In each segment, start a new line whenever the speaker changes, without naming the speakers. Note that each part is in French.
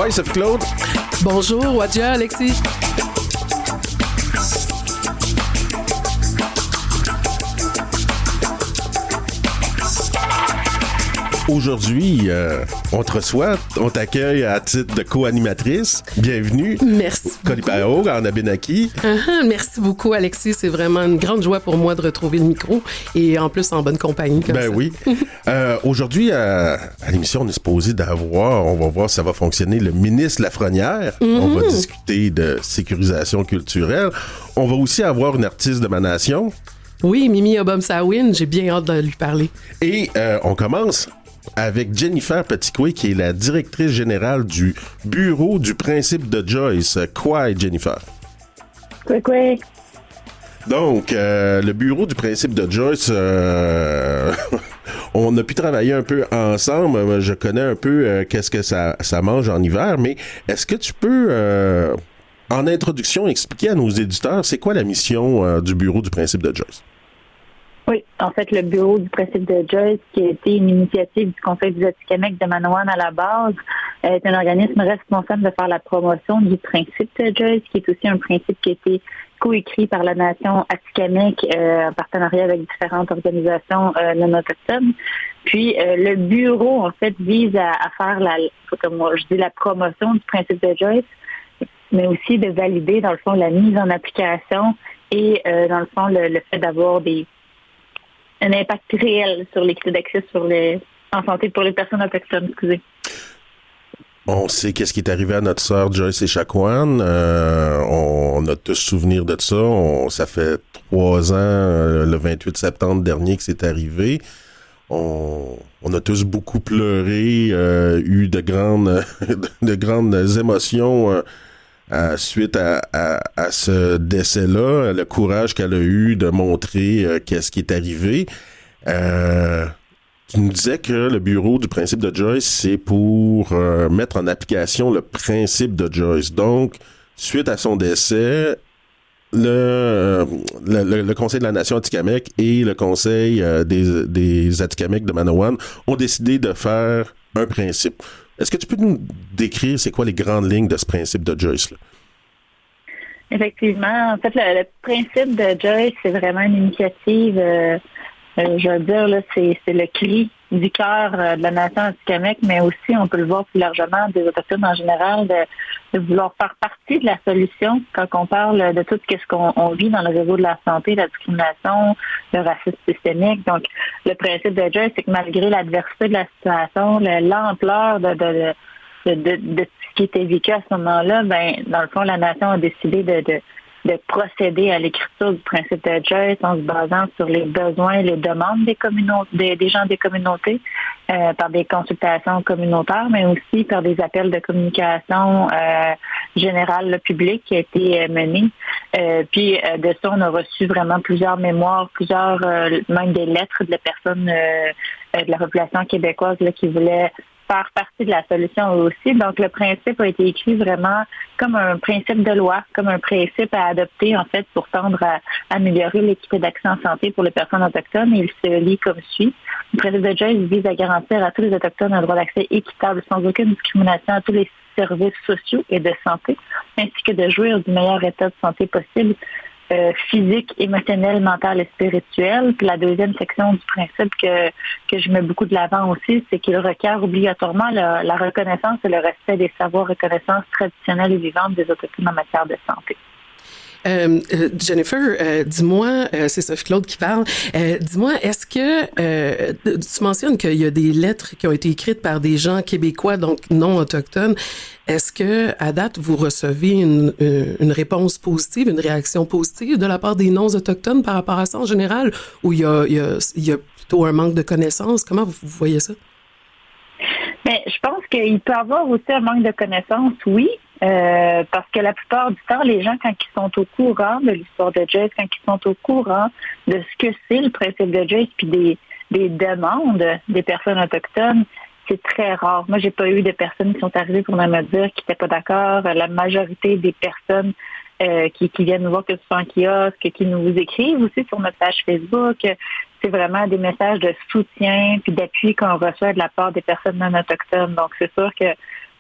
Ouais, Sophie-Claude.
Bonjour, Wadja, Alexis.
Aujourd'hui, on te reçoit, on t'accueille à titre de co-animatrice. Bienvenue.
Merci.
Kolipao, en Abenaki.
Merci beaucoup, Alexis. C'est vraiment une grande joie pour moi de retrouver le micro et en plus en bonne compagnie comme ça.
Oui. Aujourd'hui, à l'émission, on est supposé d'avoir, on va voir si ça va fonctionner, le ministre Lafrenière. On va discuter de sécurisation culturelle. On va aussi avoir une artiste de ma nation.
Oui, Mimi Obomsawin, j'ai bien hâte de lui parler.
Et on commence avec Jennifer Petitcoué, qui est la directrice générale du Bureau du principe de Joyce. Quoi, Jennifer?
Quoi?
Donc, le Bureau du principe de Joyce, on a pu travailler un peu ensemble. Je connais un peu qu'est-ce que ça mange en hiver, mais est-ce que tu peux, en introduction, expliquer à nos éditeurs, c'est quoi la mission du Bureau du principe de Joyce?
Oui, en fait, le Bureau du principe de Joyce, qui a été une initiative du Conseil du Atikamekw de Manawan à la base, est un organisme responsable de faire la promotion du principe de Joyce, qui est aussi un principe qui a été coécrit par la nation Atikamekw en partenariat avec différentes organisations non autochtones. Puis, le bureau, en fait, vise à faire la promotion du principe de Joyce, mais aussi de valider, dans le fond, la mise en application et, dans le fond, le fait d'avoir un impact réel sur l'équité d'accès en santé pour les personnes autochtones. Excusez.
On sait qu'est-ce qui est arrivé à notre sœur Joyce Echaquan. On a tous souvenir de ça. Ça fait 3 ans, le 28 septembre dernier, que c'est arrivé. On a tous beaucoup pleuré, eu de grandes émotions suite à ce décès-là, le courage qu'elle a eu de montrer qu'est-ce qui est arrivé. Tu nous disais que le Bureau du principe de Joyce, c'est pour mettre en application le principe de Joyce. Donc, suite à son décès, le Conseil de la Nation Atikamekw et le Conseil des Atikamekw de Manawan ont décidé de faire un principe. Est-ce que tu peux nous décrire c'est quoi les grandes lignes de ce principe de Joyce-là?
Effectivement. En fait, le principe de Joyce, c'est vraiment une initiative, je veux dire, là, c'est le cri du cœur de la nation Atikamekw, mais aussi, on peut le voir plus largement, des Autochtones en général, de vouloir faire partie de la solution quand on parle de tout ce qu'on vit dans le réseau de la santé, la discrimination, le racisme systémique. Donc, le principe de Joyce, c'est que malgré l'adversité de la situation, l'ampleur de ce qui était vécu à ce moment-là, dans le fond, la nation a décidé de procéder à l'écriture du principe de Joyce en se basant sur les besoins et les demandes des gens des communautés, par des consultations communautaires, mais aussi par des appels de communication générale publique qui a été menés. Puis de ça, on a reçu vraiment plusieurs mémoires, même des lettres de personnes de la population québécoise là, qui voulaient faire partie de la solution aussi. Donc, le principe a été écrit vraiment comme un principe de loi, comme un principe à adopter, en fait, pour tendre à améliorer l'équité d'accès en santé pour les personnes autochtones. Et il se lit comme suit. Le principe de Joyce vise à garantir à tous les Autochtones un droit d'accès équitable sans aucune discrimination à tous les services sociaux et de santé, ainsi que de jouir du meilleur état de santé possible, physique, émotionnel, mental et spirituel. Puis la deuxième section du principe que je mets beaucoup de l'avant aussi, c'est qu'il requiert obligatoirement la reconnaissance et le respect des savoirs reconnaissances traditionnelles et vivantes des Autochtones en matière de santé.
Jennifer, dis-moi, c'est Sophie-Claude qui parle, dis-moi, est-ce que tu mentionnes qu'il y a des lettres qui ont été écrites par des gens québécois, donc non autochtones. Est-ce que, à date, vous recevez une réponse positive, une réaction positive de la part des non-autochtones par rapport à ça en général, ou il y a plutôt un manque de connaissances? Comment vous voyez ça?
Mais je pense qu'il peut y avoir aussi un manque de connaissances, oui, parce que la plupart du temps, les gens, quand ils sont au courant de l'histoire de Joyce, quand ils sont au courant de ce que c'est le principe de Joyce, puis des demandes des personnes autochtones, c'est très rare. Moi, j'ai pas eu de personnes qui sont arrivées pour me dire qu'ils n'étaient pas d'accord. La majorité des personnes qui viennent nous voir, que ce soit en kiosque, qui nous écrivent aussi sur notre page Facebook, c'est vraiment des messages de soutien puis d'appui qu'on reçoit de la part des personnes non autochtones. Donc, c'est sûr que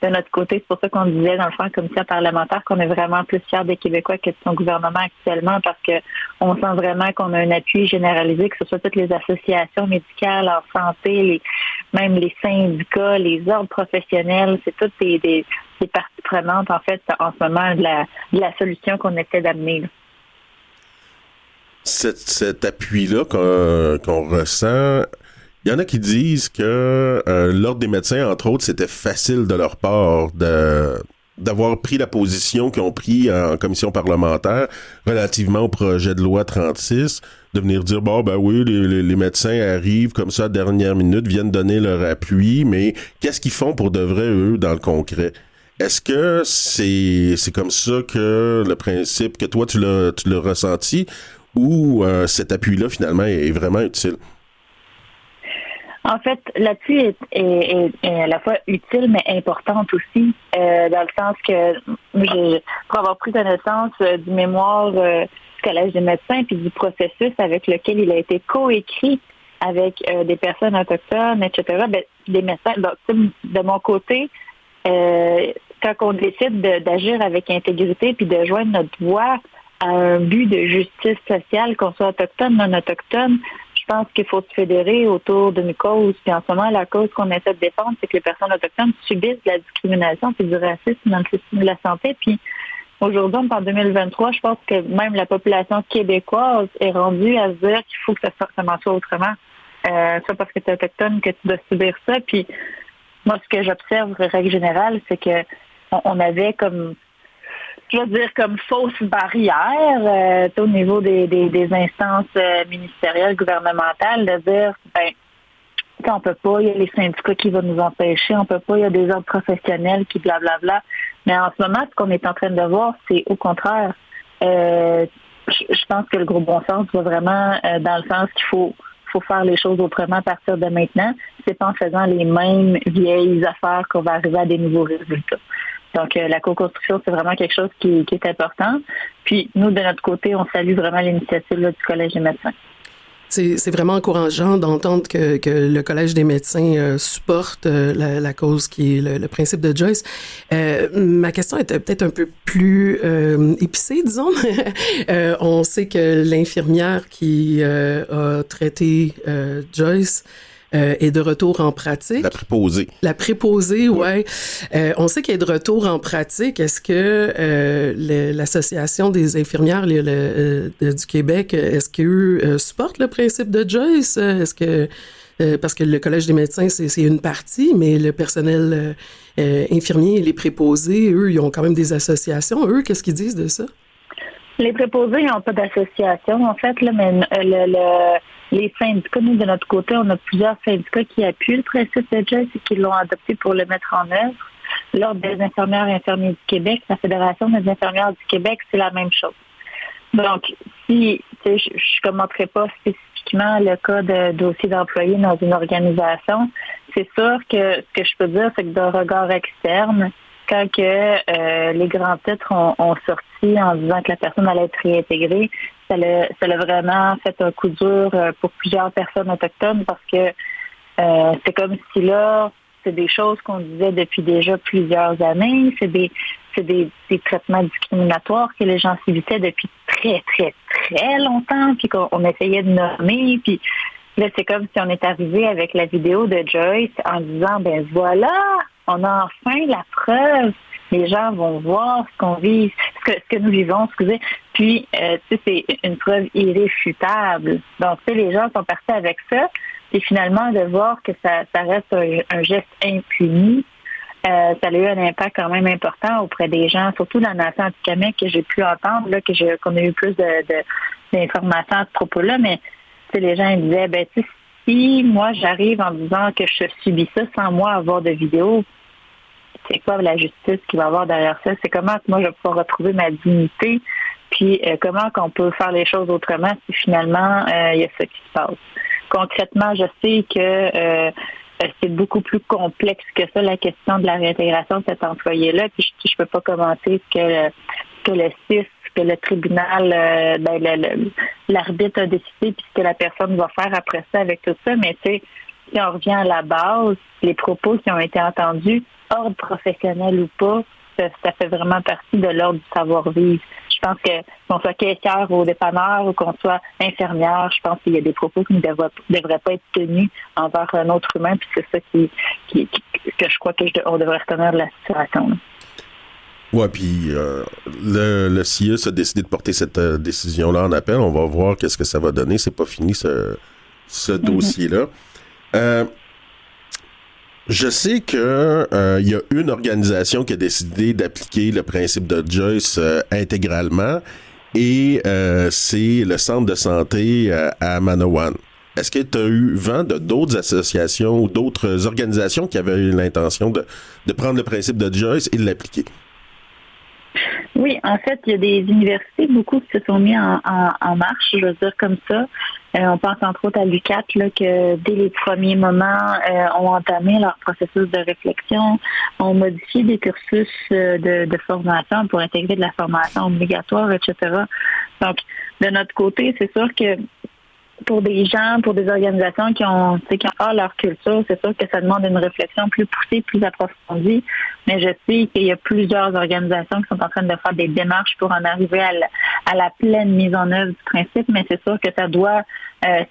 de notre côté, c'est pour ça qu'on disait, dans le fond, commission parlementaire, qu'on est vraiment plus fiers des Québécois que de son gouvernement actuellement, parce que on sent vraiment qu'on a un appui généralisé, que ce soit toutes les associations médicales en santé, même les syndicats, les ordres professionnels, c'est toutes des parties prenantes, en fait, en ce moment, de la solution qu'on essaie d'amener, là.
Cet appui-là qu'on ressent, il y en a qui disent que l'Ordre des médecins, entre autres, c'était facile de leur part d'avoir pris la position qu'ils ont pris en commission parlementaire relativement au projet de loi 36, de venir dire, bon, ben oui, les médecins arrivent comme ça à la dernière minute, viennent donner leur appui, mais qu'est-ce qu'ils font pour de vrai, eux, dans le concret? Est-ce que c'est comme ça que le principe, que toi, tu l'as ressenti, ou cet appui-là, finalement, est vraiment utile?
En fait, l'appui est à la fois utile, mais importante aussi, dans le sens que pour avoir pris connaissance du mémoire du Collège des médecins puis du processus avec lequel il a été coécrit avec des personnes autochtones, etc., des médecins. Donc, de mon côté, quand on décide d'agir avec intégrité puis de joindre notre voix à un but de justice sociale, qu'on soit autochtone, non autochtone, je pense qu'il faut se fédérer autour d'une cause. Puis en ce moment, la cause qu'on essaie de défendre, c'est que les personnes autochtones subissent de la discrimination et du racisme dans le système de la santé. Puis aujourd'hui, en 2023, je pense que même la population québécoise est rendue à se dire qu'il faut que ça m'en soit autrement. C'est parce que tu es autochtone que tu dois subir ça. Puis moi, ce que j'observe, règle générale, c'est que on avait comme fausse barrière au niveau des instances ministérielles, gouvernementales, de dire, on peut pas, il y a les syndicats qui vont nous empêcher, on peut pas, il y a des ordres professionnels qui blablabla. Mais en ce moment, ce qu'on est en train de voir, c'est au contraire. Je pense que le gros bon sens va vraiment dans le sens qu'il faut faire les choses autrement à partir de maintenant. C'est pas en faisant les mêmes vieilles affaires qu'on va arriver à des nouveaux résultats. Donc, la co-construction, c'est vraiment quelque chose qui est important. Puis, nous, de notre côté, on salue vraiment l'initiative du Collège des médecins.
C'est vraiment encourageant d'entendre que le Collège des médecins supporte la cause qui est le principe de Joyce. Ma question était peut-être un peu plus épicée, disons. On sait que l'infirmière qui a traité Joyce est de retour en pratique. La préposée, ouais. On sait qu'elle est de retour en pratique. Est-ce que l'Association des infirmières du Québec, est-ce qu'eux supportent le principe de Joyce? Est-ce que parce que le Collège des médecins, c'est une partie, mais le personnel infirmier et les préposés, eux, ils ont quand même des associations. Eux, qu'est-ce qu'ils disent de ça?
Les préposés n'ont pas d'association, en fait, là, mais les syndicats, nous, de notre côté, on a plusieurs syndicats qui appuient le principe de Joyce et qui l'ont adopté pour le mettre en œuvre. L'Ordre des infirmières et infirmiers du Québec, la Fédération des infirmières du Québec, c'est la même chose. Donc, si je ne commenterai pas spécifiquement le cas de dossier d'employé dans une organisation, c'est sûr que ce que je peux dire, c'est que d'un regard externe, quand les grands titres ont sorti en disant que la personne allait être réintégrée, ça l'a vraiment fait un coup dur pour plusieurs personnes autochtones parce que c'est comme si là, c'est des choses qu'on disait depuis déjà plusieurs années, c'est des traitements discriminatoires que les gens subissaient depuis très, très, très longtemps, puis qu'on essayait de nommer, puis là, c'est comme si on est arrivé avec la vidéo de Joyce en disant, ben voilà, on a enfin la preuve. Les gens vont voir ce qu'on vit, ce que nous vivons, Puis, c'est une preuve irréfutable. Donc, les gens sont partis avec ça. Et finalement, de voir que ça reste un geste impuni, ça a eu un impact quand même important auprès des gens, surtout dans la nation atikamekw, que j'ai pu entendre, là, qu'on a eu plus d'informations à ce propos-là. Mais, les gens ils disaient, si moi, j'arrive en disant que je subis ça sans moi avoir de vidéo, c'est quoi la justice qui va avoir derrière ça? C'est comment moi je vais pouvoir retrouver ma dignité, puis comment qu'on peut faire les choses autrement si finalement il y a ça qui se passe. Concrètement, je sais que c'est beaucoup plus complexe que ça, la question de la réintégration de cet employé-là, puis je peux pas commenter ce que le CIS, que le tribunal, l'arbitre a décidé, puis ce que la personne va faire après ça avec tout ça, mais tu sais, si on revient à la base, les propos qui ont été entendus, ordre professionnel ou pas, ça fait vraiment partie de l'ordre du savoir-vivre. Je pense que qu'on soit caissière ou dépanneur ou qu'on soit infirmière, je pense qu'il y a des propos qui ne devraient pas être tenus envers un autre humain, puis c'est ça que je crois qu'on devrait retenir de la situation. Là.
Ouais, puis le CIUS a décidé de porter cette décision-là en appel. On va voir qu'est-ce que ça va donner. C'est pas fini, ce dossier-là. Je sais que il y a une organisation qui a décidé d'appliquer le principe de Joyce intégralement, et c'est le centre de santé à Manawan. Est-ce que tu as eu vent de d'autres associations ou d'autres organisations qui avaient eu l'intention de prendre le principe de Joyce et de l'appliquer?
Oui, en fait, il y a des universités, beaucoup qui se sont mis en marche, je veux dire comme ça. On pense entre autres à l'UQAT, là, que dès les premiers moments ont entamé leur processus de réflexion, ont modifié des cursus de formation pour intégrer de la formation obligatoire, etc. Donc, de notre côté, c'est sûr que pour des gens, pour des organisations qui ont encore leur culture, c'est sûr que ça demande une réflexion plus poussée, plus approfondie. Mais je sais qu'il y a plusieurs organisations qui sont en train de faire des démarches pour en arriver à la pleine mise en œuvre du principe. Mais c'est sûr que ça doit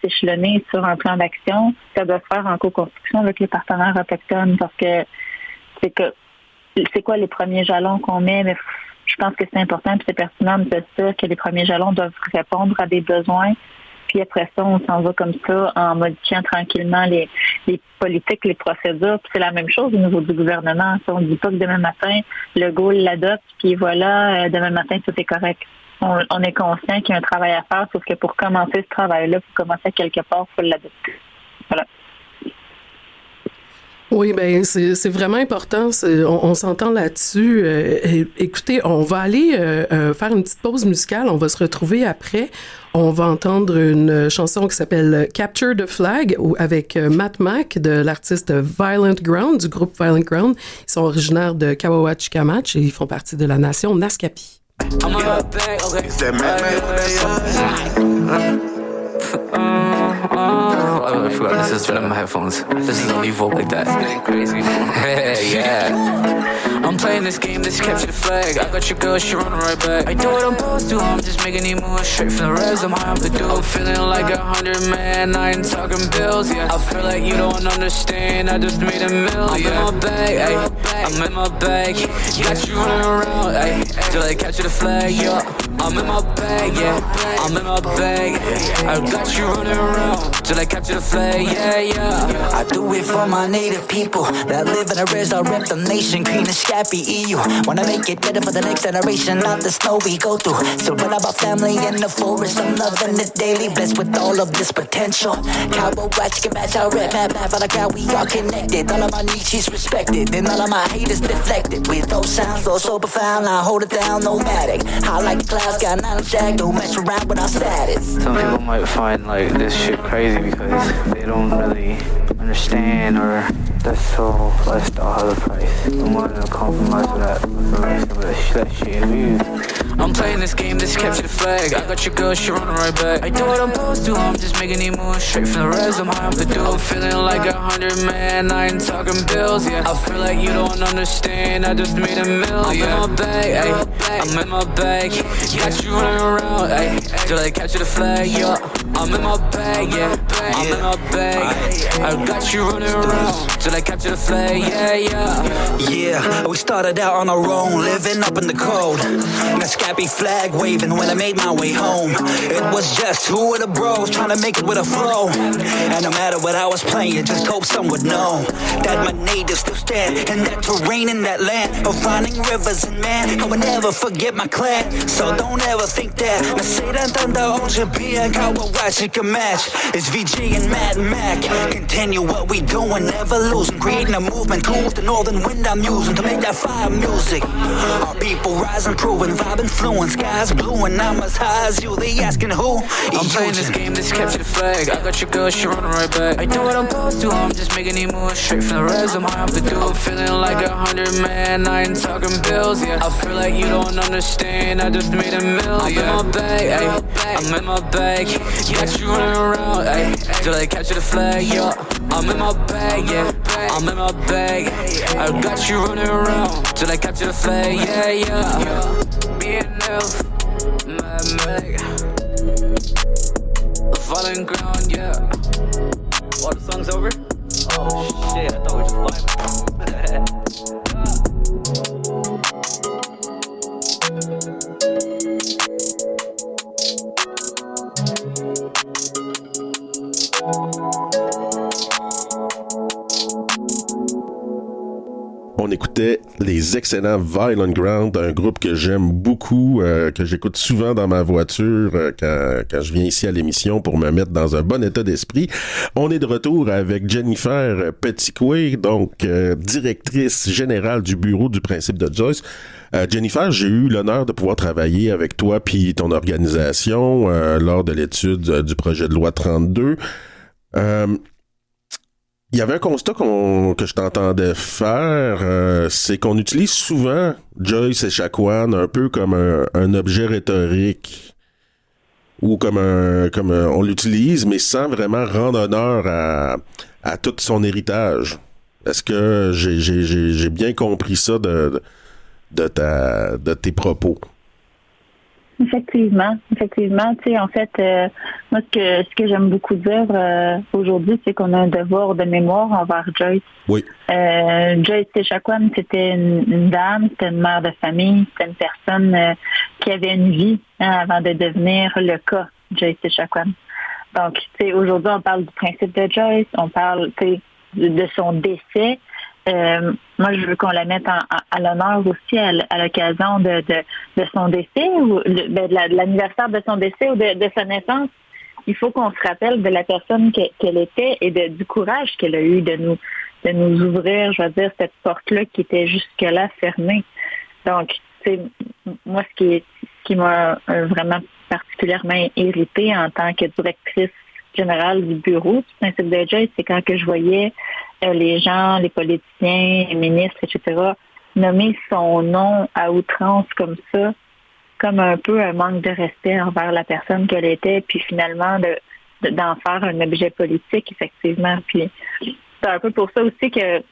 s'échelonner sur un plan d'action. Ça doit se faire en co-construction avec les partenaires autochtones, parce que c'est quoi les premiers jalons qu'on met? Mais je pense que c'est important et c'est pertinent de se dire que les premiers jalons doivent répondre à des besoins. Puis après ça, on s'en va comme ça en modifiant tranquillement les politiques, les procédures. Puis c'est la même chose au niveau du gouvernement. On ne dit pas que demain matin, le Legault l'adopte, puis voilà, demain matin, tout est correct. On est conscient qu'il y a un travail à faire, sauf que pour commencer ce travail-là, il faut commencer quelque part, il faut l'adopter. Voilà.
Oui, bien, c'est vraiment important. On s'entend là-dessus. Écoutez, on va aller faire une petite pause musicale. On va se retrouver après. On va entendre une chanson qui s'appelle Capture the Flag avec Matt Mack de l'artiste Violent Ground, du groupe Violent Ground. Ils sont originaires de Kawawachikamatch et ils font partie de la nation Naskapi.
I forgot this is from my headphones. This is only vote like that. Crazy. Yeah. I'm playing this game, this capture the flag. I got your girl, she running right back. I do what I'm supposed to, I'm just making these moves straight from the res. I'm high off the dude. I'm feeling like 100, man. I ain't talking bills, yeah. I feel like you don't understand. I just made $1 million. I'm in my bag, ayy. I'm in my bag. Got you running around, ayy. Till I capture the flag, yeah. I'm in my bag, yeah. I'm in my bag. I got you running around till I capture the flag, yeah, yeah.
I do it for my native people that live in the res. I rep the nation, green and Scappy EU. Wanna make it better for the next generation, not the snow we go through. So what about family in the forest? I'm loving it daily, blessed with all of this potential. Cowboy watch can match our rep, bad for the crowd, we all connected. All of my niches respected, and all of my haters deflected. With those sounds, flow so profound, I hold it down, nomadic. High like the clouds, got knowledge jack, don't mess around with our status.
Some people might find like this shit crazy because they don't really understand, or that's so lifestyle has a price. I'm willing to compromise with that for that shit views. I'm playing this game, this capture the flag. I got your girl, she running right back. I do what I'm supposed to, I'm just making these moves straight from the res. I'm high off the dude. I'm feeling like 100, man. I ain't talking bills, yeah. I feel like you don't understand. I just made $1 million. I'm in my bag, ayy. I'm in my bag. Got you running around, ayy. Till I capture the flag, yeah. I'm in my bag, yeah. I'm in my bag. I got you running around till I capture the flag, yeah, yeah.
Yeah, we started out on our own, living up in the cold. And a Scappy flag waving when I made my way home. It was just two of the bros trying to make it with a flow. And no matter what I was playing, just hope some would know that my natives still stand in that terrain, in that land of running rivers. And man, I will never forget my clan. So don't ever think that Nasira Thunder OGP and Kawawachikamatch. It's VG and Mad Mac. Continue what we doing, never losing. Creating a movement, cool with the northern wind I'm using to make that fire music. Our people rise and proving, vibe and fluent. Skies blue and I'm as high as you. They asking who?
I'm playing this game, this capture the flag. I got your girl, she running right back. I do what I'm supposed to, I'm just making these moves straight from the res. I'm high off the dude. I'm feeling like 100, man. I ain't talking bills, yeah. I feel like you don't understand. I just made $1 million. I'm in my bag, ayy. I'm in my bag. Got you running around, ayy.
till I capture the flag, yeah. I'm in my bag, yeah. I'm in my bag. I got you running around till I capture the flag, yeah, yeah. BNF, Mad Mag. Falling ground, yeah. Oh, the song's over? Oh shit, I thought we were just vibing.
On écoutait les excellents Violent Ground, un groupe que j'aime beaucoup, que j'écoute souvent dans ma voiture quand je viens ici à l'émission pour me mettre dans un bon état d'esprit. On est de retour avec Jennifer Petitcoué, donc directrice générale du bureau du principe de Joyce. Jennifer, j'ai eu l'honneur de pouvoir travailler avec toi puis ton organisation lors de l'étude du projet de loi 32. Il y avait un constat que je t'entendais faire, c'est qu'on utilise souvent Joyce Echaquan un peu comme un objet rhétorique ou comme on l'utilise, mais sans vraiment rendre honneur à tout son héritage. Est-ce que j'ai bien compris ça de tes propos?
Effectivement. Tu sais, en fait, moi, ce que j'aime beaucoup dire aujourd'hui, c'est qu'on a un devoir de mémoire envers Joyce.
Oui.
Joyce Echaquan, c'était une dame, c'était une mère de famille, c'était une personne qui avait une vie avant de devenir le cas Joyce Echaquan. Donc, tu sais, aujourd'hui, on parle du principe de Joyce, on parle, tu sais, de son décès. Moi, je veux qu'on la mette à l'honneur aussi à l'occasion de son décès ou de l'anniversaire de son décès ou de sa naissance. Il faut qu'on se rappelle de la personne qu'elle était et du courage qu'elle a eu de nous ouvrir, je veux dire, cette porte-là qui était jusque-là fermée. Donc, tu sais, moi, ce qui m'a vraiment particulièrement irritée en tant que directrice générale du bureau du principe de Joyce, c'est quand que je voyais les gens, les politiciens, les ministres, etc., nommer son nom à outrance comme ça, comme un peu un manque de respect envers la personne qu'elle était, puis finalement d'en faire un objet politique, effectivement. Puis c'est un peu pour ça aussi que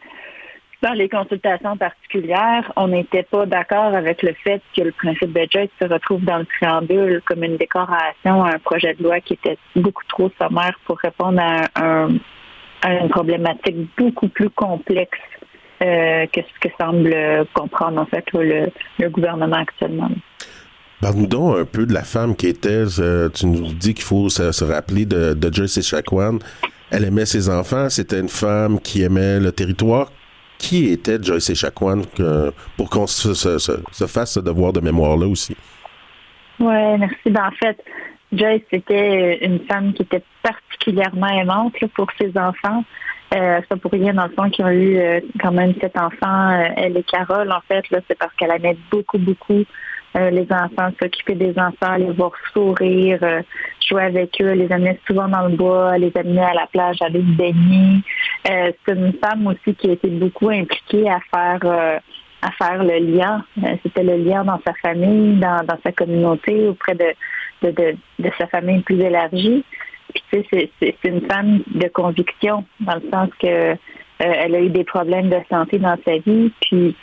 dans les consultations particulières, on n'était pas d'accord avec le fait que le principe de Joyce se retrouve dans le préambule comme une décoration à un projet de loi qui était beaucoup trop sommaire pour répondre à une problématique beaucoup plus complexe que ce que semble comprendre en fait le gouvernement actuellement.
Parle-nous donc un peu de la femme qui était. Tu nous dis qu'il faut se rappeler de Joyce Echaquan. Elle aimait ses enfants. C'était une femme qui aimait le territoire. Qui était Joyce Echaquan pour qu'on se fasse ce devoir de mémoire-là aussi?
Oui, merci. En fait, Joyce, c'était une femme qui était particulièrement aimante là, pour ses enfants. C'est pas pour rien, dans le fond, qu'ils ont eu quand même 7 enfants. Elle et Carole, en fait, là, c'est parce qu'elle aimait beaucoup, beaucoup les enfants, s'occuper des enfants, les voir sourire, jouer avec eux, les amener souvent dans le bois, les amener à la plage, aller se baigner. C'est une femme aussi qui a été beaucoup impliquée à faire le lien. C'était le lien dans sa famille, dans sa communauté, auprès de sa famille plus élargie. Puis tu sais, c'est une femme de conviction, dans le sens que elle a eu des problèmes de santé dans sa vie, puis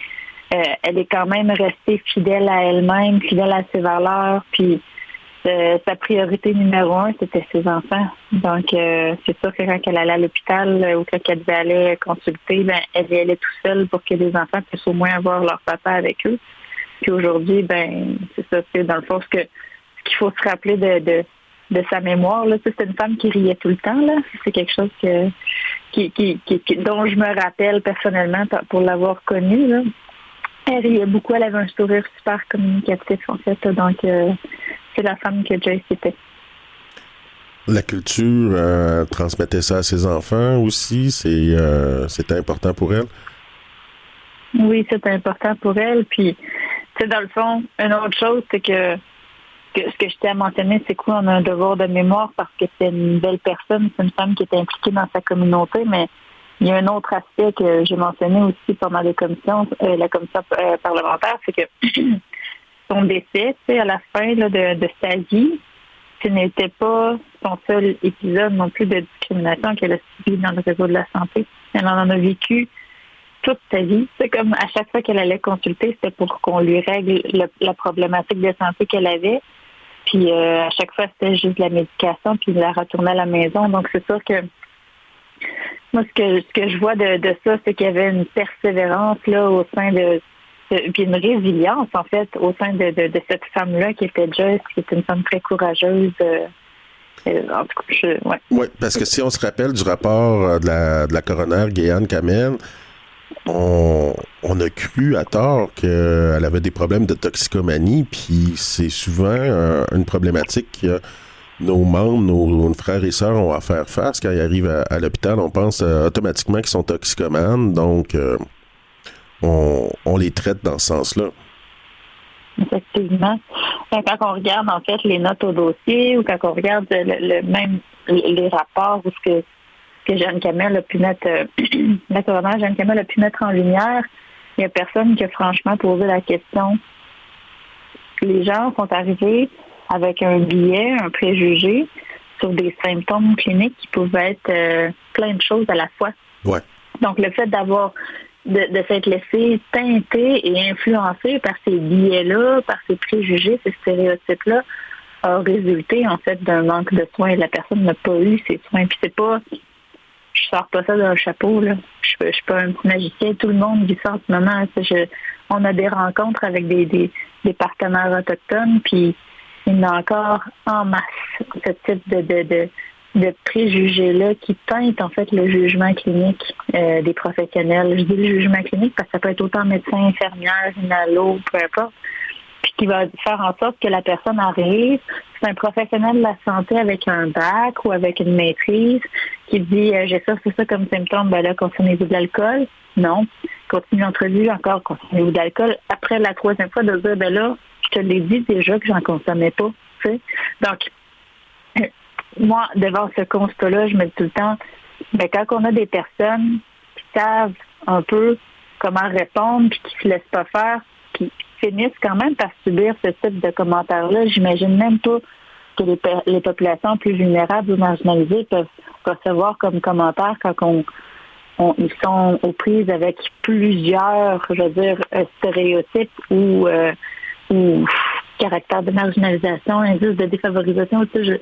elle est quand même restée fidèle à elle-même, fidèle à ses valeurs, puis sa priorité numéro 1, c'était ses enfants. Donc, c'est sûr que quand elle allait à l'hôpital ou quand elle devait aller consulter, ben, elle y allait tout seule pour que les enfants puissent au moins avoir leur papa avec eux. Puis aujourd'hui, ben, c'est ça, c'est dans le fond ce qu'il faut se rappeler de sa mémoire. Là. C'est une femme qui riait tout le temps. Là. C'est quelque chose dont je me rappelle personnellement pour l'avoir connue. Là. Elle riait beaucoup, elle avait un sourire super communicatif, en fait. Donc, c'est la femme que Joyce était.
La culture transmettait ça à ses enfants aussi. C'était important pour elle?
Oui, c'était important pour elle. Puis, tu sais, dans le fond, une autre chose, c'est que ce que je t'ai mentionné, c'est qu'on a un devoir de mémoire parce que c'est une belle personne, c'est une femme qui était impliquée dans sa communauté, mais il y a un autre aspect que j'ai mentionné aussi pendant la commission parlementaire, c'est que son décès, tu sais, à la fin là, de sa vie, ce n'était pas son seul épisode non plus de discrimination qu'elle a subi dans le réseau de la santé. Elle en a vécu toute sa vie. C'est comme à chaque fois qu'elle allait consulter, c'était pour qu'on lui règle la problématique de santé qu'elle avait. Puis à chaque fois, c'était juste de la médication, puis il la retournait à la maison. Donc c'est sûr que moi, ce que je vois de ça, c'est qu'il y avait une persévérance là au sein puis une résilience, en fait, au sein de cette femme-là qui était Joyce, qui était une femme très courageuse. En tout cas, ouais.
Oui, parce que si on se rappelle du rapport de la coroner Gay-Anne Kamel, on a cru à tort qu'elle avait des problèmes de toxicomanie, puis c'est souvent une problématique que nos membres, nos frères et sœurs ont à faire face. Quand ils arrivent à l'hôpital, on pense automatiquement qu'ils sont toxicomanes, donc on les traite dans ce sens-là.
Effectivement. Quand on regarde, en fait, les notes au dossier ou quand on regarde même les rapports où ce que Jeanne Kamel a pu mettre, la coroner Jeanne Kamel a pu mettre en lumière, il n'y a personne qui a franchement posé la question. Les gens sont arrivés avec un biais, un préjugé sur des symptômes cliniques qui pouvaient être plein de choses à la fois.
Ouais.
Donc, le fait de s'être laissé teinter et influencer par ces biais-là, par ces préjugés, ces stéréotypes-là, a résulté en fait d'un manque de soins. La personne n'a pas eu ces soins. Puis c'est pas, je sors pas ça d'un chapeau, là. Je suis pas un petit magicien. Tout le monde vit ça en ce moment. On a des rencontres avec des partenaires autochtones, puis il y en a encore en masse ce type de préjugés-là qui teintent en fait le jugement clinique des professionnels. Je dis le jugement clinique parce que ça peut être autant médecin, infirmière, gynécologue, peu importe, puis qui va faire en sorte que la personne arrive, c'est un professionnel de la santé avec un bac ou avec une maîtrise qui dit j'ai ça, c'est ça comme symptôme, ben là, consommez-vous de l'alcool? Non. Continue l'entrevue, encore consommez-vous de l'alcool. Après la troisième fois, de dire ben là, je te l'ai dit déjà que j'en consommais pas. Tu sais? Donc, moi, devant ce constat-là, je me dis tout le temps, ben, quand on a des personnes qui savent un peu comment répondre puis qui ne se laissent pas faire, qui finissent quand même par subir ce type de commentaires-là, j'imagine même pas que les populations plus vulnérables ou marginalisées peuvent recevoir comme commentaires quand ils sont aux prises avec plusieurs, je veux dire, stéréotypes ou caractère de marginalisation, indice de défavorisation, on peut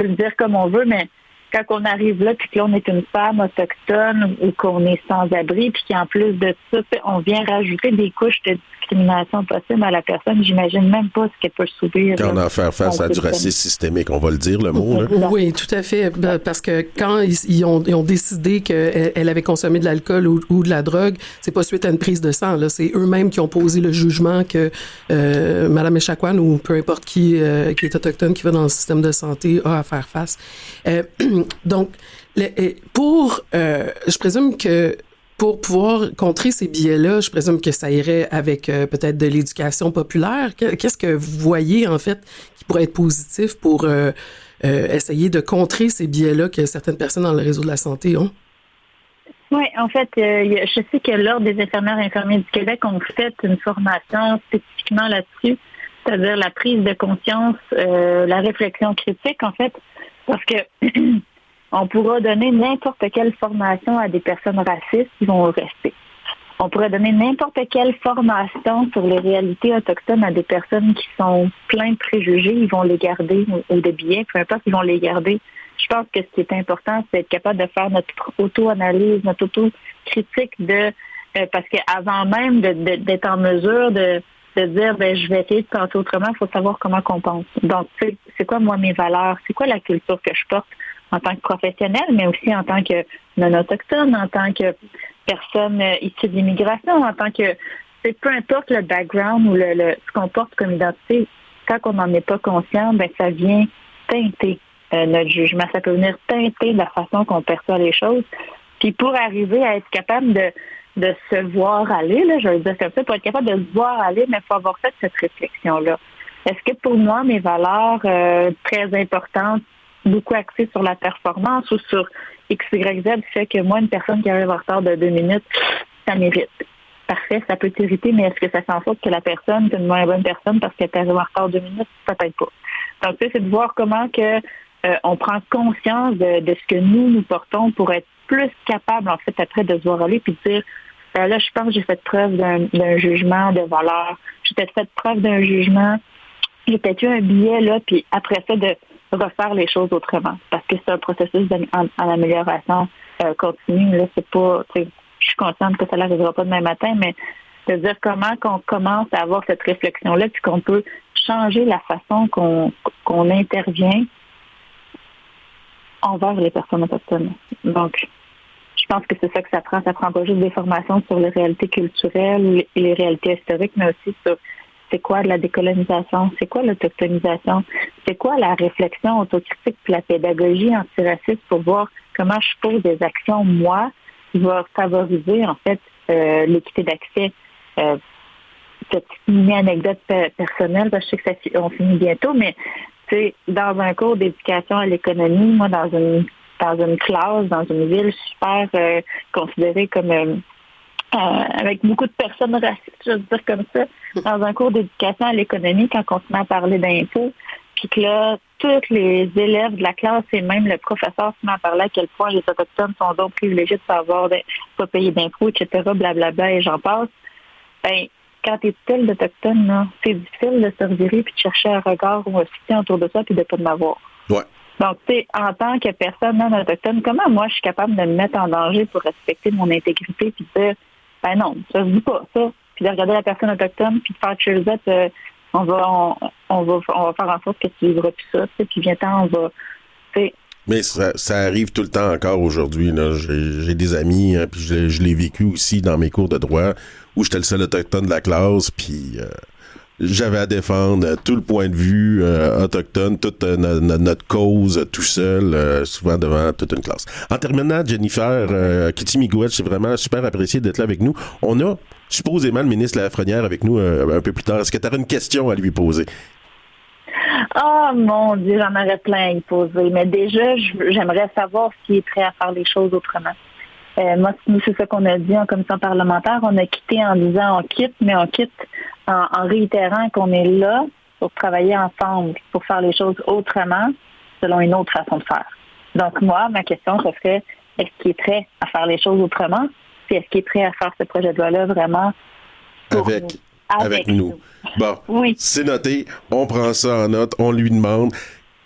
le dire comme on veut, mais quand on arrive là, puis que là, on est une femme autochtone ou qu'on est sans-abri, puis qu'en plus de ça, on vient rajouter des couches de discrimination possible à la personne, j'imagine même pas ce qu'elle peut subir.
Quand on a à faire face à du racisme systémique, on va le dire, le mot. Là.
Oui, tout à fait. Parce que quand ils ont décidé qu'elle avait consommé de l'alcool ou de la drogue, c'est pas suite à une prise de sang. Là. C'est eux-mêmes qui ont posé le jugement que Mme Echaquan ou peu importe qui est autochtone, qui va dans le système de santé, a à faire face. Donc, je présume que pour pouvoir contrer ces biais-là, je présume que ça irait avec peut-être de l'éducation populaire. Qu'est-ce que vous voyez, en fait, qui pourrait être positif pour essayer de contrer ces biais-là que certaines personnes dans le réseau de la santé ont?
Oui, en fait, je sais que l'Ordre des infirmières et infirmiers du Québec ont fait une formation spécifiquement là-dessus, c'est-à-dire la prise de conscience, la réflexion critique, en fait, parce que on pourra donner n'importe quelle formation à des personnes racistes qui vont rester. On pourrait donner n'importe quelle formation sur les réalités autochtones à des personnes qui sont pleines de préjugés, ils vont les garder, ou de biais, peu importe, ils vont les garder. Je pense que ce qui est important, c'est être capable de faire notre auto-analyse, notre auto-critique parce qu'avant même d'être en mesure de dire je vais essayer de penser autrement, il faut savoir comment qu'on pense. Donc, c'est quoi moi mes valeurs, c'est quoi la culture que je porte en tant que professionnelle, mais aussi en tant que non-autochtone, en tant que personne issue de l'immigration, en tant que peu importe le background ou ce qu'on porte comme identité, quand on n'en est pas conscient, ça vient teinter notre jugement. Ça peut venir teinter la façon qu'on perçoit les choses. Puis pour arriver à être capable de se voir aller, là, je vais le dire comme ça, pour être capable de se voir aller, mais il faut avoir fait cette réflexion-là. Est-ce que pour moi, mes valeurs très importantes, beaucoup axées sur la performance ou sur X, Y, Z, fait que moi, une personne qui arrive en retard de 2 minutes, ça m'irrite. Parfait, ça peut t'irriter, mais est-ce que ça fait en sorte que la personne est une moins bonne personne parce qu'elle arrive en retard 2 minutes? Peut-être pas. Donc, c'est de voir comment que on prend conscience de ce que nous portons pour être plus capable, en fait, après de se voir aller puis de dire, là, je pense que j'ai fait preuve d'un jugement de valeur. J'ai peut-être fait preuve d'un jugement. J'ai peut-être eu un billet, là, puis après ça, de refaire les choses autrement. Parce que c'est un processus en amélioration continue. Là, c'est pas, je suis consciente que ça n'arrivera pas demain matin, mais de dire comment qu'on commence à avoir cette réflexion-là, puis qu'on peut changer la façon qu'on intervient envers les personnes autochtones. Donc, je pense que c'est ça que ça prend. Ça prend pas juste des formations sur les réalités culturelles et les réalités historiques, mais aussi sur c'est quoi de la décolonisation, c'est quoi l'autochtonisation, c'est quoi la réflexion autocritique puis la pédagogie antiraciste pour voir comment je pose des actions, moi, qui va favoriser, en fait, l'équité d'accès. Petite mini-anecdote personnelle, parce que je sais que on finit bientôt, mais dans un cours d'éducation à l'économie, moi, dans une classe, dans une ville super considérée comme avec beaucoup de personnes racistes, je veux dire comme ça, dans un cours d'éducation à l'économie, quand on se met à parler d'impôts, puis que là, tous les élèves de la classe et même le professeur se met à parler à quel point les Autochtones sont donc privilégiés de pas payer d'impôts, etc., blablabla, et j'en passe, ben, quand tu es tel d'Autochtone, là, c'est difficile de se revirer puis de chercher un regard ou un soutien autour de ça puis de ne pas de m'avoir.
Ouais.
Donc, tu sais, en tant que personne non autochtone, comment moi je suis capable de me mettre en danger pour respecter mon intégrité puis de dire, ben non, ça se dit pas, ça. Puis de regarder la personne autochtone puis de faire cheers up, on va faire en sorte que tu vivras plus ça, puis viens-t'en, on va, tu sais.
Mais ça arrive tout le temps encore aujourd'hui. Là. J'ai des amis, puis je l'ai vécu aussi dans mes cours de droit, où j'étais le seul autochtone de la classe, puis j'avais à défendre tout le point de vue autochtone, toute notre cause tout seul, souvent devant toute une classe. En terminant, Jennifer, Kitty Miigwech, c'est vraiment super apprécié d'être là avec nous. On a supposément le ministre Lafrenière avec nous un peu plus tard. Est-ce que tu aurais une question à lui poser?
Oh mon Dieu, j'en aurais plein à y poser. Mais déjà, j'aimerais savoir s'il est prêt à faire les choses autrement. Moi, c'est ça qu'on a dit en commission parlementaire. On a quitté en disant on quitte, mais on quitte en réitérant qu'on est là pour travailler ensemble, pour faire les choses autrement, selon une autre façon de faire. Donc moi, ma question, ce serait, est-ce qu'il est prêt à faire les choses autrement? Puis est-ce qu'il est prêt à faire ce projet de loi-là vraiment
avec nous. Bon, oui. C'est noté. On prend ça en note. On lui demande.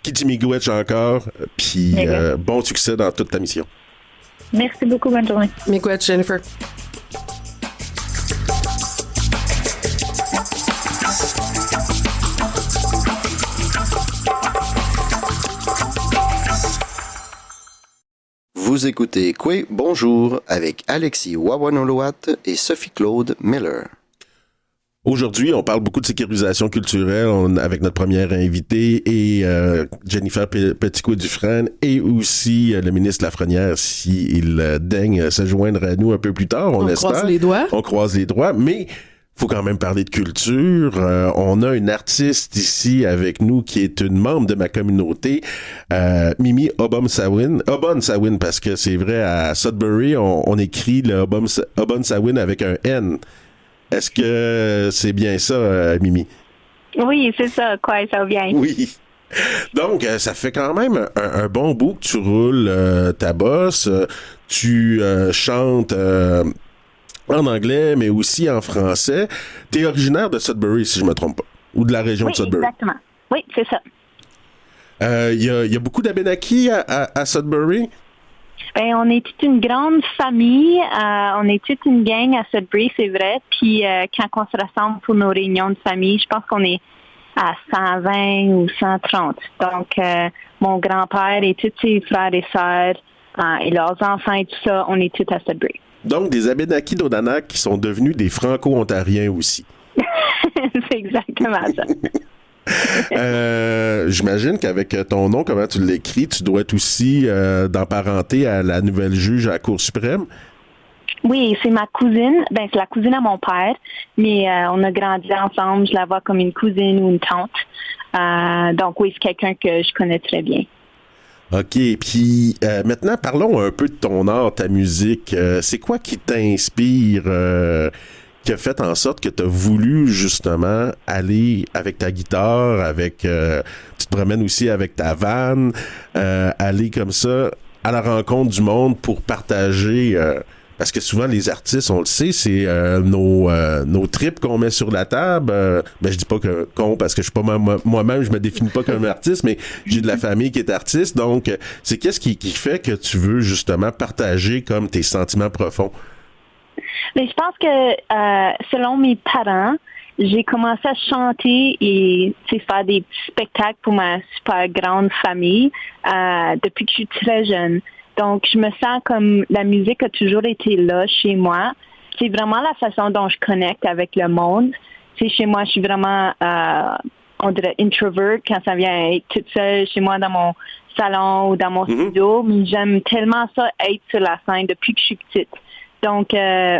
Kitty Miigwech encore. Puis bon succès dans toute ta mission.
Merci beaucoup. Bonne journée.
Miigwech, Jennifer.
Vous écoutez Kwe Bonjour avec Alexis Wawanoloat et Sophie-Claude Miller.
Aujourd'hui, on parle beaucoup de sécurisation culturelle avec notre première invitée et Jennifer Petitcoué-Dufresne et aussi le ministre Lafrenière s'il daigne se joindre à nous un peu plus tard, on espère.
Croise les doigts.
On croise les doigts, mais faut quand même parler de culture. On a une artiste ici avec nous qui est une membre de ma communauté, Mimi Obonsawin, parce que c'est vrai, à Sudbury, on écrit le Obonsawin avec un N. Est-ce que c'est bien ça, Mimi?
Oui, c'est ça, quoi, ça va bien.
Oui. Donc, ça fait quand même un bon bout que tu roules ta bosse. Tu chantes en anglais, mais aussi en français. Tu es originaire de Sudbury, si je ne me trompe pas, ou de la région de Sudbury.
Exactement. Oui, c'est ça.
Il y a beaucoup d'Abénakis à Sudbury?
Ben, on est toute une grande famille, on est toute une gang à Sudbury, c'est vrai. Puis quand on se rassemble pour nos réunions de famille, je pense qu'on est à 120 ou 130. Donc, mon grand-père et tous ses frères et sœurs et leurs enfants et tout ça, on est tous à Sudbury.
Donc, des Abénakis d'Odanak qui sont devenus des Franco-Ontariens aussi.
C'est exactement ça.
J'imagine qu'avec ton nom, comment tu l'écris, tu dois être aussi d'emparenté à la nouvelle juge à la Cour suprême?
Oui, c'est ma cousine. Ben, c'est la cousine à mon père, mais on a grandi ensemble. Je la vois comme une cousine ou une tante. Donc oui, c'est quelqu'un que je connais très bien.
OK. Puis maintenant, parlons un peu de ton art, ta musique. C'est quoi qui t'inspire, qui a fait en sorte que tu as voulu justement aller avec ta guitare, avec... tu te promènes aussi avec ta van, aller comme ça à la rencontre du monde pour partager... parce que souvent, les artistes, on le sait, c'est nos trips qu'on met sur la table. Je dis pas que parce que je suis pas moi-même, je me définis pas comme artiste, mais j'ai de la famille qui est artiste. Donc, c'est qu'est-ce qui fait que tu veux justement partager comme tes sentiments profonds?
Mais je pense que selon mes parents, j'ai commencé à chanter et faire des petits spectacles pour ma super grande famille depuis que je suis très jeune. Donc, je me sens comme la musique a toujours été là chez moi. C'est vraiment la façon dont je connecte avec le monde. Chez moi, je suis vraiment, on dirait, introvert quand ça vient à être toute seule chez moi dans mon salon ou dans mon studio. Mais j'aime tellement ça, être sur la scène depuis que je suis petite. Donc,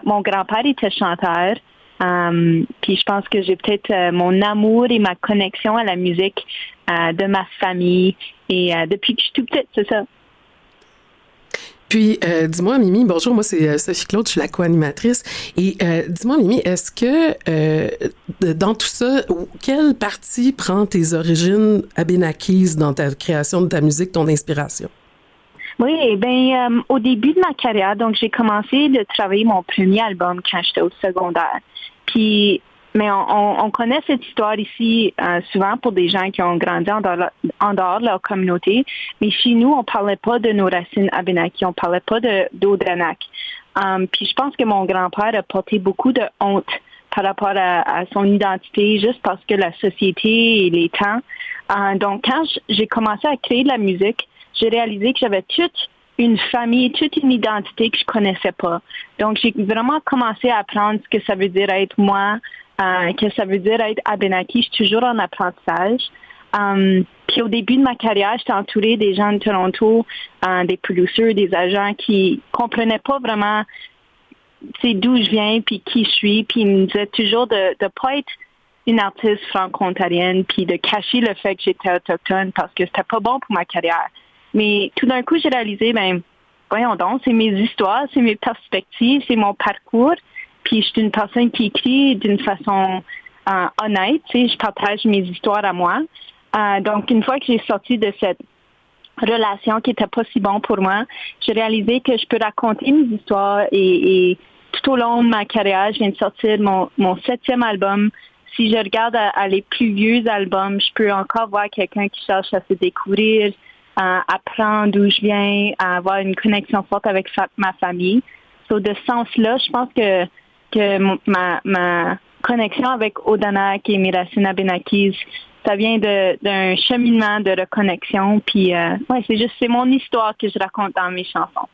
mon grand-père était chanteur. Puis je pense que j'ai peut-être mon amour et ma connexion à la musique de ma famille. Et depuis que je suis toute petite, c'est ça.
Puis, dis-moi, Mimi, bonjour, moi c'est Sophie Claude, je suis la co-animatrice. Et dis-moi, Mimi, est-ce que dans tout ça, quelle partie prend tes origines abénaquises dans ta création de ta musique, ton inspiration?
Oui, au début de ma carrière, donc j'ai commencé de travailler mon premier album quand j'étais au secondaire. Puis, mais on connaît cette histoire ici souvent pour des gens qui ont grandi en dehors de leur communauté. Mais chez nous, on parlait pas de nos racines abénaquis, on parlait pas d'Odanak. Puis je pense que mon grand-père a porté beaucoup de honte par rapport à son identité, juste parce que la société et les temps. Donc, quand j'ai commencé à créer de la musique, j'ai réalisé que j'avais toute une famille, toute une identité que je connaissais pas. Donc, j'ai vraiment commencé à apprendre ce que ça veut dire être moi, que ça veut dire être abénaki. Je suis toujours en apprentissage. Puis au début de ma carrière, j'étais entourée des gens de Toronto, des producteurs, des agents qui comprenaient pas vraiment d'où je viens puis qui je suis. Puis ils me disaient toujours de pas être une artiste franco-ontarienne puis de cacher le fait que j'étais autochtone parce que c'était pas bon pour ma carrière. Mais tout d'un coup, j'ai réalisé, voyons donc, c'est mes histoires, c'est mes perspectives, c'est mon parcours. Puis je suis une personne qui écrit d'une façon honnête, je partage mes histoires à moi. Donc, une fois que j'ai sorti de cette relation qui était pas si bon pour moi, j'ai réalisé que je peux raconter mes histoires et tout au long de ma carrière, je viens de sortir mon 7e album. Si je regarde à les plus vieux albums, je peux encore voir quelqu'un qui cherche à se découvrir, à apprendre d'où je viens, à avoir une connexion forte avec ma famille. So, de ce sens-là, je pense que ma connexion avec Odanak et mes racines abénaquis, ça vient d'un cheminement de reconnexion. Puis, c'est mon histoire que je raconte dans mes chansons.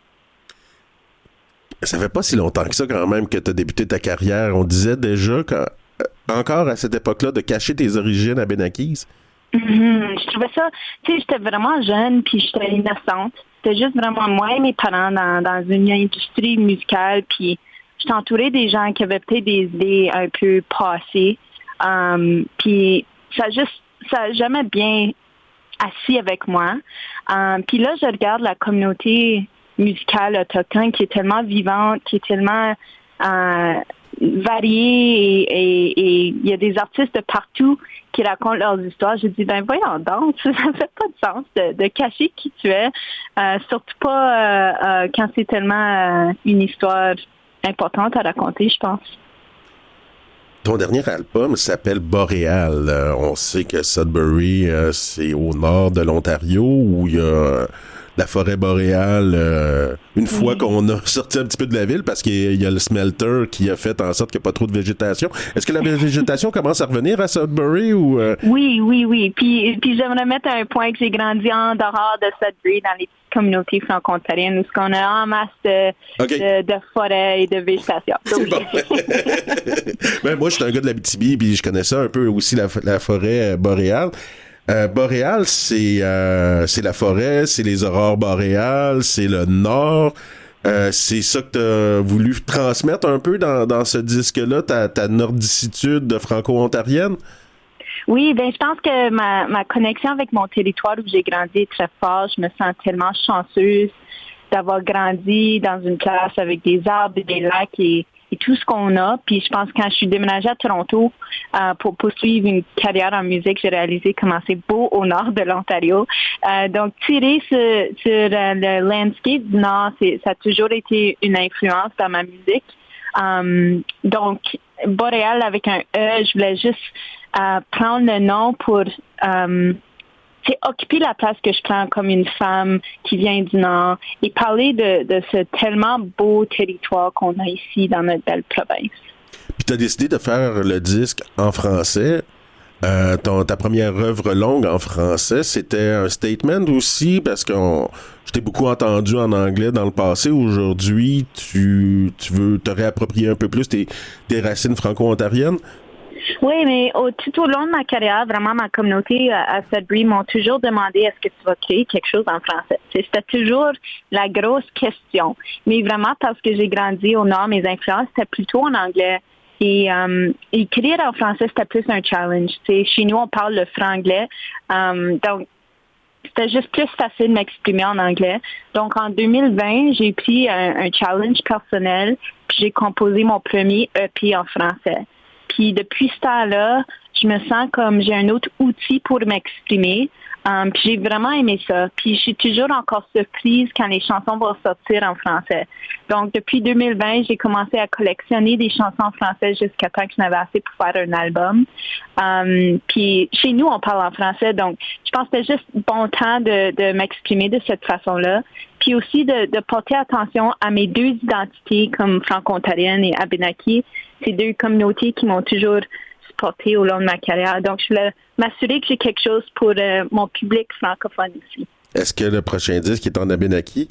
Ça fait pas si longtemps que ça, quand même, que tu as débuté ta carrière. On disait déjà, encore à cette époque-là, de cacher tes origines abénaquis.
Je trouvais ça, j'étais vraiment jeune, puis j'étais innocente. C'était juste vraiment moi et mes parents dans une industrie musicale, puis j'étais entourée des gens qui avaient peut-être des idées un peu passées. Puis ça a jamais bien assis avec moi. Puis là, je regarde la communauté musicale autochtone qui est tellement vivante, qui est tellement variée et il y a des artistes de partout qui racontent leurs histoires. Je dis, voyons donc, ça fait pas de sens de cacher qui tu es, surtout pas quand c'est tellement une histoire importante à raconter, je pense.
Ton dernier album s'appelle Boréal. On sait que Sudbury, c'est au nord de l'Ontario, où il y a la forêt boréale, une fois qu'on a sorti un petit peu de la ville, parce qu'il y a le smelter qui a fait en sorte qu'il n'y a pas trop de végétation. Est-ce que la végétation commence à revenir à Sudbury ou...
Oui. Puis j'aimerais mettre un point que j'ai grandi en dehors de Sudbury, dans les communautés franco-ontariennes, où on a en masse de forêts et de végétation.
C'est bon. Moi, je suis un gars de l'Abitibi, puis je connais ça un peu aussi, la forêt boréale. Boréal, c'est la forêt, c'est les aurores boréales, c'est le nord. C'est ça que tu as voulu transmettre un peu dans ce disque-là, ta nordicitude de franco-ontarienne?
Oui, je pense que ma connexion avec mon territoire où j'ai grandi est très forte. Je me sens tellement chanceuse d'avoir grandi dans une place avec des arbres et des lacs et et tout ce qu'on a. Puis je pense que quand je suis déménagée à Toronto pour poursuivre une carrière en musique, j'ai réalisé comment c'est beau au nord de l'Ontario. Donc tirer sur le landscape du nord, ça a toujours été une influence dans ma musique. Donc Boréal avec un E, je voulais juste prendre le nom pour c'est occuper la place que je prends comme une femme qui vient du Nord et parler de ce tellement beau territoire qu'on a ici dans notre belle province.
Puis tu as décidé de faire le disque en français. Ta première œuvre longue en français, c'était un statement aussi, parce que je t'ai beaucoup entendu en anglais dans le passé. Aujourd'hui, tu veux te réapproprier un peu plus tes racines franco-ontariennes?
Oui, mais tout au long de ma carrière, vraiment, ma communauté à Sudbury m'ont toujours demandé est-ce que tu vas créer quelque chose en français. C'était toujours la grosse question. Mais vraiment, parce que j'ai grandi au Nord, mes influences, c'était plutôt en anglais. Et écrire en français, c'était plus un challenge. Chez nous, on parle le franglais. Donc, c'était juste plus facile de m'exprimer en anglais. Donc, en 2020, j'ai pris un challenge personnel, puis j'ai composé mon premier EP en français. Puis depuis ce temps-là, je me sens comme j'ai un autre outil pour m'exprimer. Puis j'ai vraiment aimé ça. Puis je suis toujours encore surprise quand les chansons vont sortir en français. Donc depuis 2020, j'ai commencé à collectionner des chansons en français jusqu'à temps que je n'avais assez pour faire un album. Puis chez nous, on parle en français. Donc je pense que c'était juste bon temps de m'exprimer de cette façon-là. Puis aussi de porter attention à mes deux identités comme franco-ontarienne et Abénaki. C'est deux communautés qui m'ont toujours supportée au long de ma carrière. Donc, je voulais m'assurer que j'ai quelque chose pour mon public francophone ici.
Est-ce que le prochain disque est en Abénaki?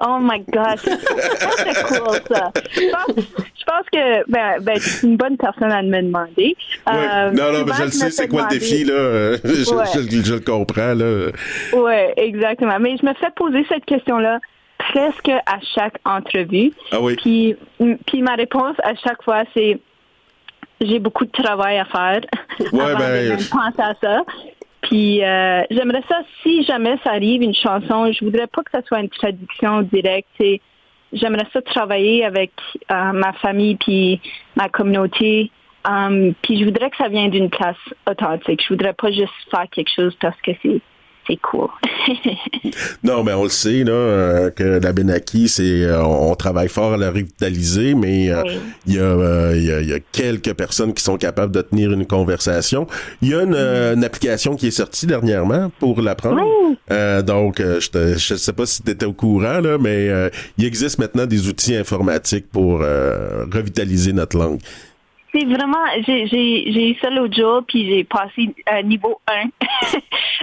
Oh my God, c'est cool ça. Je pense que c'est une bonne personne à me demander.
Non, mais je le sais, c'est quoi le défi, là? Je le comprends, là.
Oui, exactement. Mais je me fais poser cette question-là presque à chaque entrevue.
Ah oui.
Puis ma réponse à chaque fois, c'est j'ai beaucoup de travail à faire avant de même penser à ça. Puis j'aimerais ça, si jamais ça arrive, une chanson, je voudrais pas que ça soit une traduction directe. J'aimerais ça travailler avec ma famille puis ma communauté. Puis je voudrais que ça vienne d'une place authentique. Je voudrais pas juste faire quelque chose parce que c'est cool.
Non, mais on le sait, là, que l'Abénaki, on travaille fort à la revitaliser, mais il y a quelques personnes qui sont capables de tenir une conversation. Il y a une application qui est sortie dernièrement pour l'apprendre. Oui. Donc, je sais pas si tu étais au courant, là, mais il existe maintenant des outils informatiques pour revitaliser notre langue.
C'est vraiment, j'ai eu ça l'autre jour, puis j'ai passé niveau 1.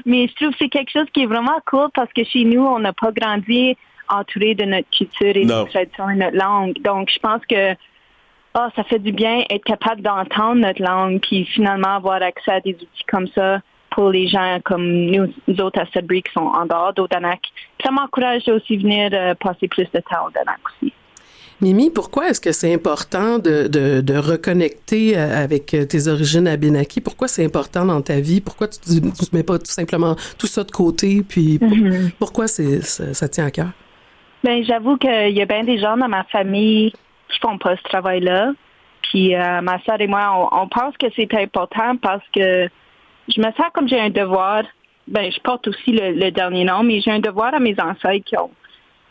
Mais je trouve que c'est quelque chose qui est vraiment cool parce que chez nous, on n'a pas grandi entouré de notre culture et de notre tradition et notre langue. Donc, je pense que ça fait du bien être capable d'entendre notre langue, puis finalement avoir accès à des outils comme ça pour les gens comme nous autres à Sudbury qui sont en dehors d'Odanak. Ça m'encourage aussi venir passer plus de temps au Odanak aussi.
Mimi, pourquoi est-ce que c'est important de reconnecter avec tes origines abénaki? Pourquoi c'est important dans ta vie? Pourquoi tu ne mets pas tout simplement tout ça de côté? Puis pourquoi ça tient à cœur?
Ben, j'avoue qu'il y a bien des gens dans ma famille qui font pas ce travail-là. Puis ma soeur et moi, on pense que c'est important parce que je me sens comme j'ai un devoir. Ben, je porte aussi le dernier nom, mais j'ai un devoir à mes ancêtres qui ont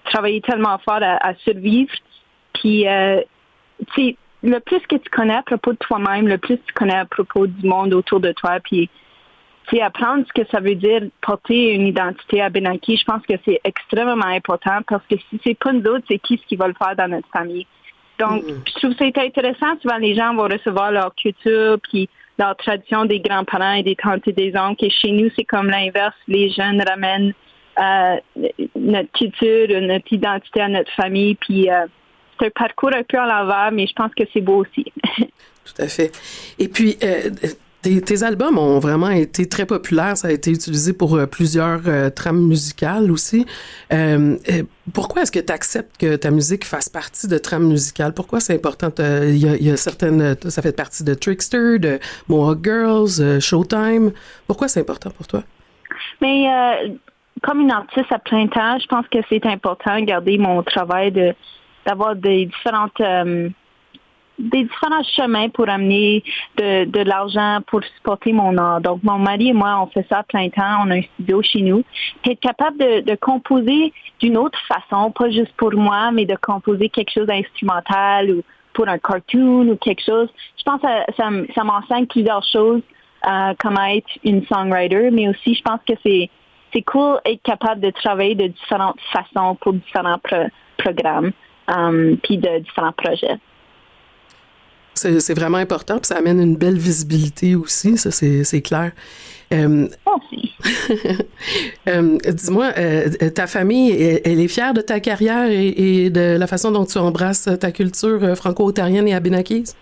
travaillé tellement fort à survivre. Puis, le plus que tu connais à propos de toi-même, le plus tu connais à propos du monde autour de toi, puis apprendre ce que ça veut dire porter une identité abénaki, je pense que c'est extrêmement important parce que si c'est pas nous autres, c'est qui va le faire dans notre famille. Donc, je trouve que c'est intéressant. Souvent, les gens vont recevoir leur culture, puis leur tradition des grands-parents et des tantes et des oncles. Et chez nous, c'est comme l'inverse. Les jeunes ramènent notre culture, notre identité à notre famille, puis c'est un parcours un peu à l'envers, mais je pense que c'est beau aussi.
Tout à fait. Et puis, tes albums ont vraiment été très populaires. Ça a été utilisé pour plusieurs trames musicales aussi. Pourquoi est-ce que tu acceptes que ta musique fasse partie de trames musicales? Pourquoi c'est important? Il y a certaines... Ça fait partie de Trickster, de Mohawk Girls, Showtime. Pourquoi c'est important pour toi?
Mais comme une artiste à plein temps, je pense que c'est important de garder mon travail d'avoir des différentes des différents chemins pour amener de l'argent pour supporter mon art. Donc, mon mari et moi, on fait ça à plein temps. On a un studio chez nous. Puis être capable de composer d'une autre façon, pas juste pour moi, mais de composer quelque chose d'instrumental ou pour un cartoon ou quelque chose. Je pense que ça m'enseigne plusieurs choses, comment être une songwriter, mais aussi je pense que c'est cool être capable de travailler de différentes façons pour différents programmes, puis de différents projets.
C'est vraiment important, puis ça amène une belle visibilité aussi, ça c'est clair.
Merci.
Dis-moi, ta famille, elle est fière de ta carrière et de la façon dont tu embrasses ta culture franco-ontarienne et abénaquise?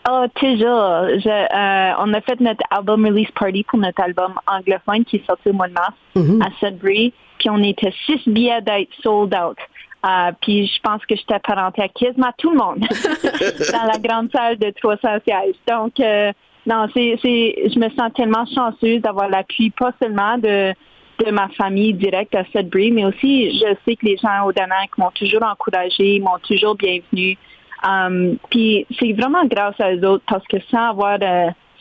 Oh, toujours. On a fait notre album release party pour notre album anglophone qui est sorti au mois de mars à Sudbury, puis on était 6 billets d'être sold out. Puis je pense que j'étais apparentée à quasiment tout le monde dans la grande salle de 300 sièges. Donc, non, je me sens tellement chanceuse d'avoir l'appui pas seulement de ma famille directe à Sudbury, mais aussi je sais que les gens au Danak m'ont toujours encouragée, m'ont toujours bienvenue. Puis c'est vraiment grâce à eux autres parce que sans avoir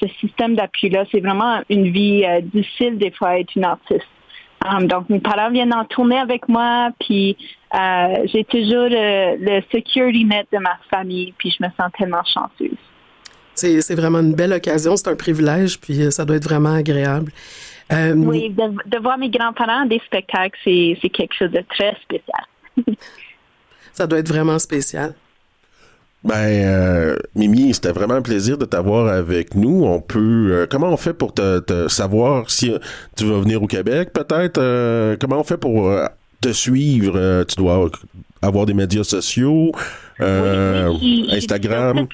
ce système d'appui-là, c'est vraiment une vie difficile des fois être une artiste. Donc mes parents viennent en tournée avec moi, puis j'ai toujours le security net de ma famille, puis je me sens tellement chanceuse.
C'est vraiment une belle occasion, c'est un privilège, puis ça doit être vraiment agréable.
Oui, de voir mes grands-parents des spectacles, c'est quelque chose de très spécial.
Ça doit être vraiment spécial.
Ben, Mimi, c'était vraiment un plaisir de t'avoir avec nous. On peut, comment on fait pour te savoir si tu vas venir au Québec, peut-être? Comment on fait pour te suivre? Tu dois avoir des médias sociaux,
oui,
Instagram.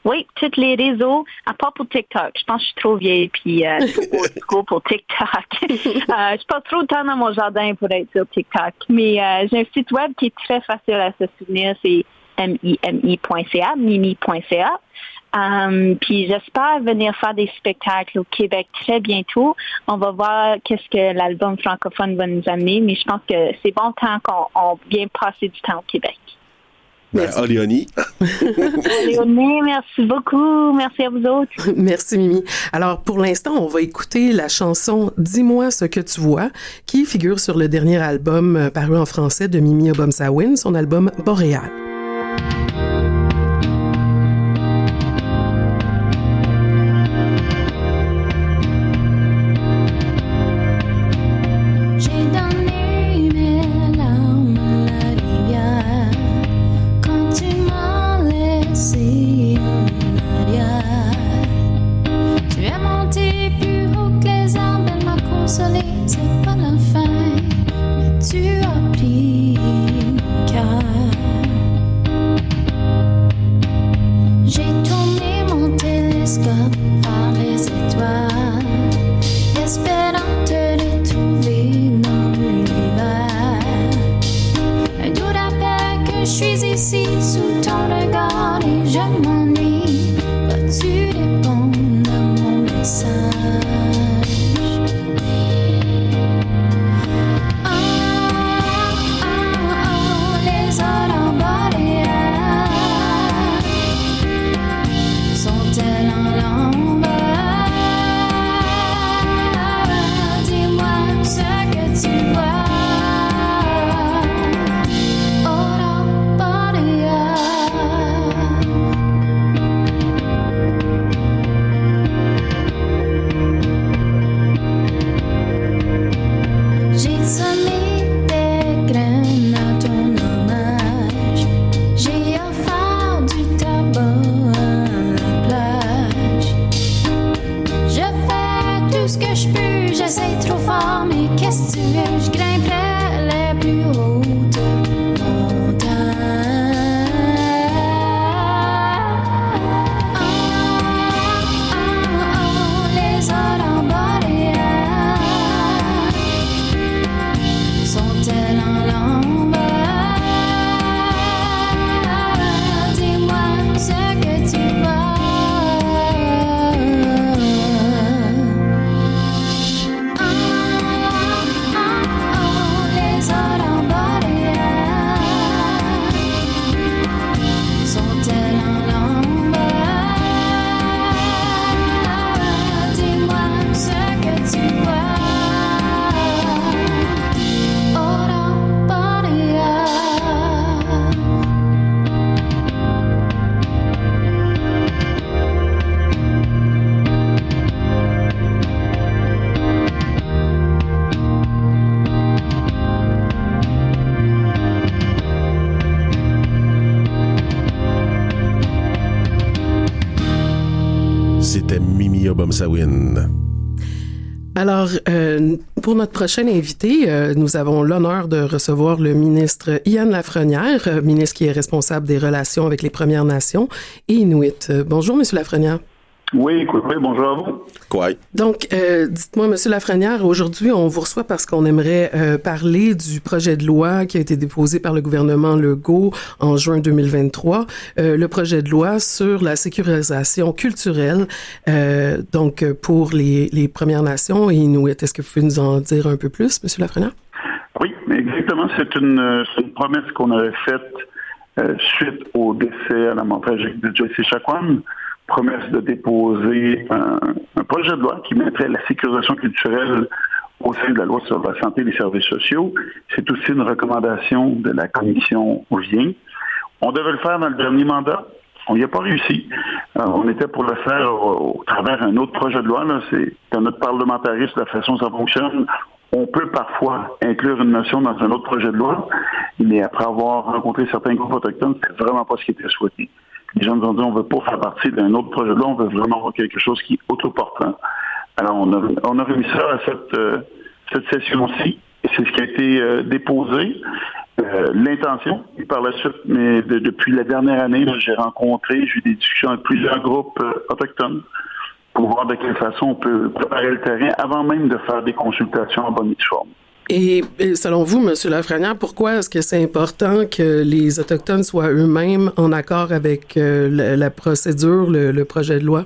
Oui, tous les réseaux, à part pour TikTok. Je pense que je suis trop vieille puis trop old school pour TikTok. Je passe trop de temps dans mon jardin pour être sur TikTok. Mais j'ai un site web qui est très facile à se souvenir, c'est mimi.ca, mimi.ca. Puis j'espère venir faire des spectacles au Québec très bientôt. On va voir qu'est-ce que l'album francophone va nous amener, mais je pense que c'est bon temps qu'on vienne passer du temps au Québec.
Ben, Léonie.
Léonie, merci beaucoup. Merci à vous autres.
Merci, Mimi. Alors, pour l'instant, on va écouter la chanson « Dis-moi ce que tu vois » qui figure sur le dernier album paru en français de Mimi Obomsawin, son album « Boréal ».
Body
Mia Bomsawin.
Alors, pour notre prochain invité, nous avons l'honneur de recevoir le ministre Ian Lafrenière, ministre qui est responsable des relations avec les Premières Nations et Inuits. Bonjour, Monsieur Lafrenière.
Oui, bonjour à vous.
Quoi?
Donc, dites-moi, Monsieur Lafrenière, aujourd'hui, on vous reçoit parce qu'on aimerait parler du projet de loi qui a été déposé par le gouvernement Legault en juin 2023, le projet de loi sur la sécurisation culturelle, donc pour les Premières Nations et Inuits. Est-ce que vous pouvez nous en dire un peu plus, Monsieur Lafrenière?
Oui, exactement. C'est une promesse qu'on avait faite suite au décès à la mort tragique de Joyce Echaquan. Promesse de déposer un projet de loi qui mettrait la sécurisation culturelle au sein de la loi sur la santé et les services sociaux. C'est aussi une recommandation de la commission Vien. On devait le faire dans le dernier mandat. On n'y a pas réussi. On était pour le faire au travers d'un autre projet de loi. Là. C'est dans notre parlementarisme, la façon dont ça fonctionne. On peut parfois inclure une notion dans un autre projet de loi, mais après avoir rencontré certains groupes autochtones, c'est vraiment pas ce qui était souhaité. Les gens nous ont dit on ne veut pas faire partie d'un autre projet de loi, on veut vraiment avoir quelque chose qui est autoportant. Alors, on a remis ça à cette session-ci, et c'est ce qui a été déposé. L'intention, et par la suite, mais depuis la dernière année, là, j'ai eu des discussions avec plusieurs groupes autochtones pour voir de quelle façon on peut préparer le terrain avant même de faire des consultations en bonne et due forme.
Et selon vous, M. Lafrenière, pourquoi est-ce que c'est important que les Autochtones soient eux-mêmes en accord avec la procédure, le projet de loi?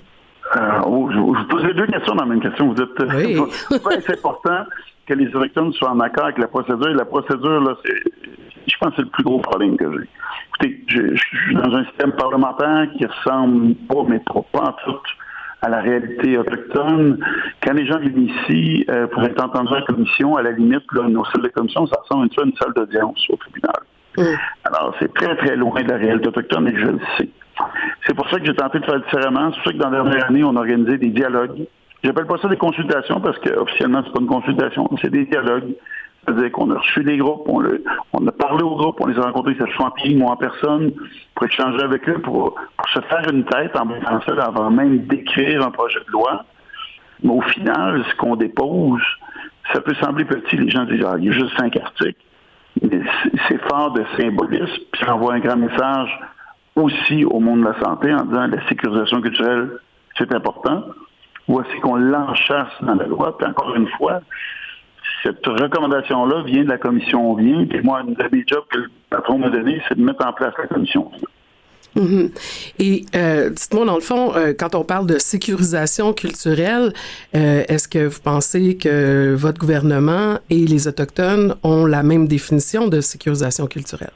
Je vous posez deux questions dans la même question. Vous dites,
oui.
Pourquoi c'est important que les Autochtones soient en accord avec la procédure? La procédure, là, je pense que c'est le plus gros problème que j'ai. Écoutez, je suis dans un système parlementaire qui ressemble pas, mais pas en tout, à la réalité autochtone. Quand les gens viennent ici pour être entendus à la commission, à la limite, là, nos salles de commission, ça ressemble à une salle d'audience au tribunal. Alors, c'est très, très loin de la réalité autochtone et je le sais. C'est pour ça que j'ai tenté de faire différemment. C'est pour ça que dans la dernière année, on a organisé des dialogues. J'appelle pas ça des consultations parce qu'officiellement, c'est pas une consultation, c'est des dialogues. C'est-à-dire qu'on a reçu des groupes, on a parlé aux groupes, on les a rencontrés, que ce soit en ligne ou en personne, pour échanger avec eux, pour se faire une tête en bon français avant même d'écrire un projet de loi. Mais au final, ce qu'on dépose, ça peut sembler petit, les gens disent « il y a juste 5 articles ». Mais c'est fort de symbolisme, puis ça envoie un grand message aussi au monde de la santé en disant la sécurisation culturelle, c'est important. Voici qu'on l'enchasse dans la loi, puis encore une fois, cette recommandation-là vient de la commission Vien, puis moi, un des jobs que le patron m'a donné, c'est de mettre en place la commission Vien.
Mm-hmm. Et dites-moi, dans le fond, quand on parle de sécurisation culturelle, est-ce que vous pensez que votre gouvernement et les Autochtones ont la même définition de sécurisation culturelle?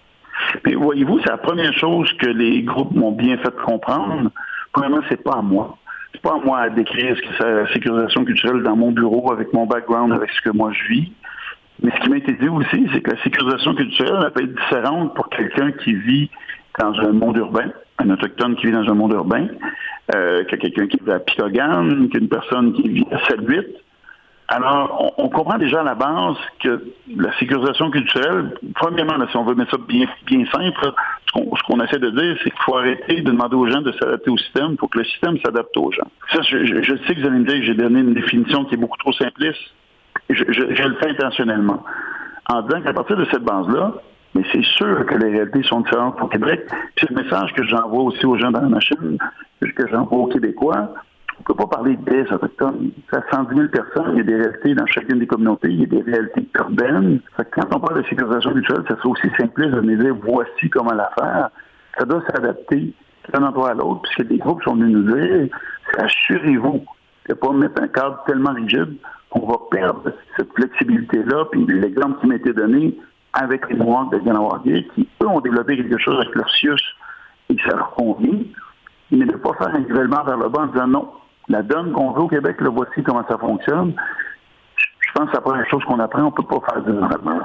Mais voyez-vous, c'est la première chose que les groupes m'ont bien fait comprendre. Premièrement, c'est pas à moi. C'est pas à moi à décrire ce que c'est la sécurisation culturelle dans mon bureau, avec mon background, avec ce que moi je vis. Mais ce qui m'a été dit aussi, c'est que la sécurisation culturelle, elle peut être différente pour quelqu'un qui vit dans un monde urbain, un autochtone qui vit dans un monde urbain, que quelqu'un qui vit à Picogan, qu'une personne qui vit à Saint-Louis. Alors, on comprend déjà à la base que la sécurisation culturelle, premièrement, là, si on veut mettre ça bien simple, là, ce qu'on essaie de dire, c'est qu'il faut arrêter de demander aux gens de s'adapter au système, il faut que le système s'adapte aux gens. Ça, je sais que vous allez me dire que j'ai donné une définition qui est beaucoup trop simpliste. Je le fais intentionnellement. En disant qu'à partir de cette base-là, mais c'est sûr que les réalités sont différentes au Québec. C'est le message que j'envoie aussi aux gens dans la machine, que j'envoie aux Québécois. On ne peut pas parler des Autochtones. À 110 000 personnes, il y a des réalités dans chacune des communautés, il y a des réalités urbaines. Quand on parle de sécurisation culturelle, ça serait aussi simpliste de nous dire voici comment la faire. Ça doit s'adapter d'un endroit à l'autre, puisque des groupes sont venus nous dire assurez-vous de ne pas mettre un cadre tellement rigide qu'on va perdre cette flexibilité-là. Puis l'exemple qui m'a été donné avec les Mohawks de Ganawagé, qui eux ont développé quelque chose avec leur CIUS et que ça leur convient, mais de ne pas faire un nivellement vers le bas en disant non. La donne qu'on veut au Québec, là, voici comment ça fonctionne. Je pense que c'est la première chose qu'on apprend, on ne peut pas faire du normalement.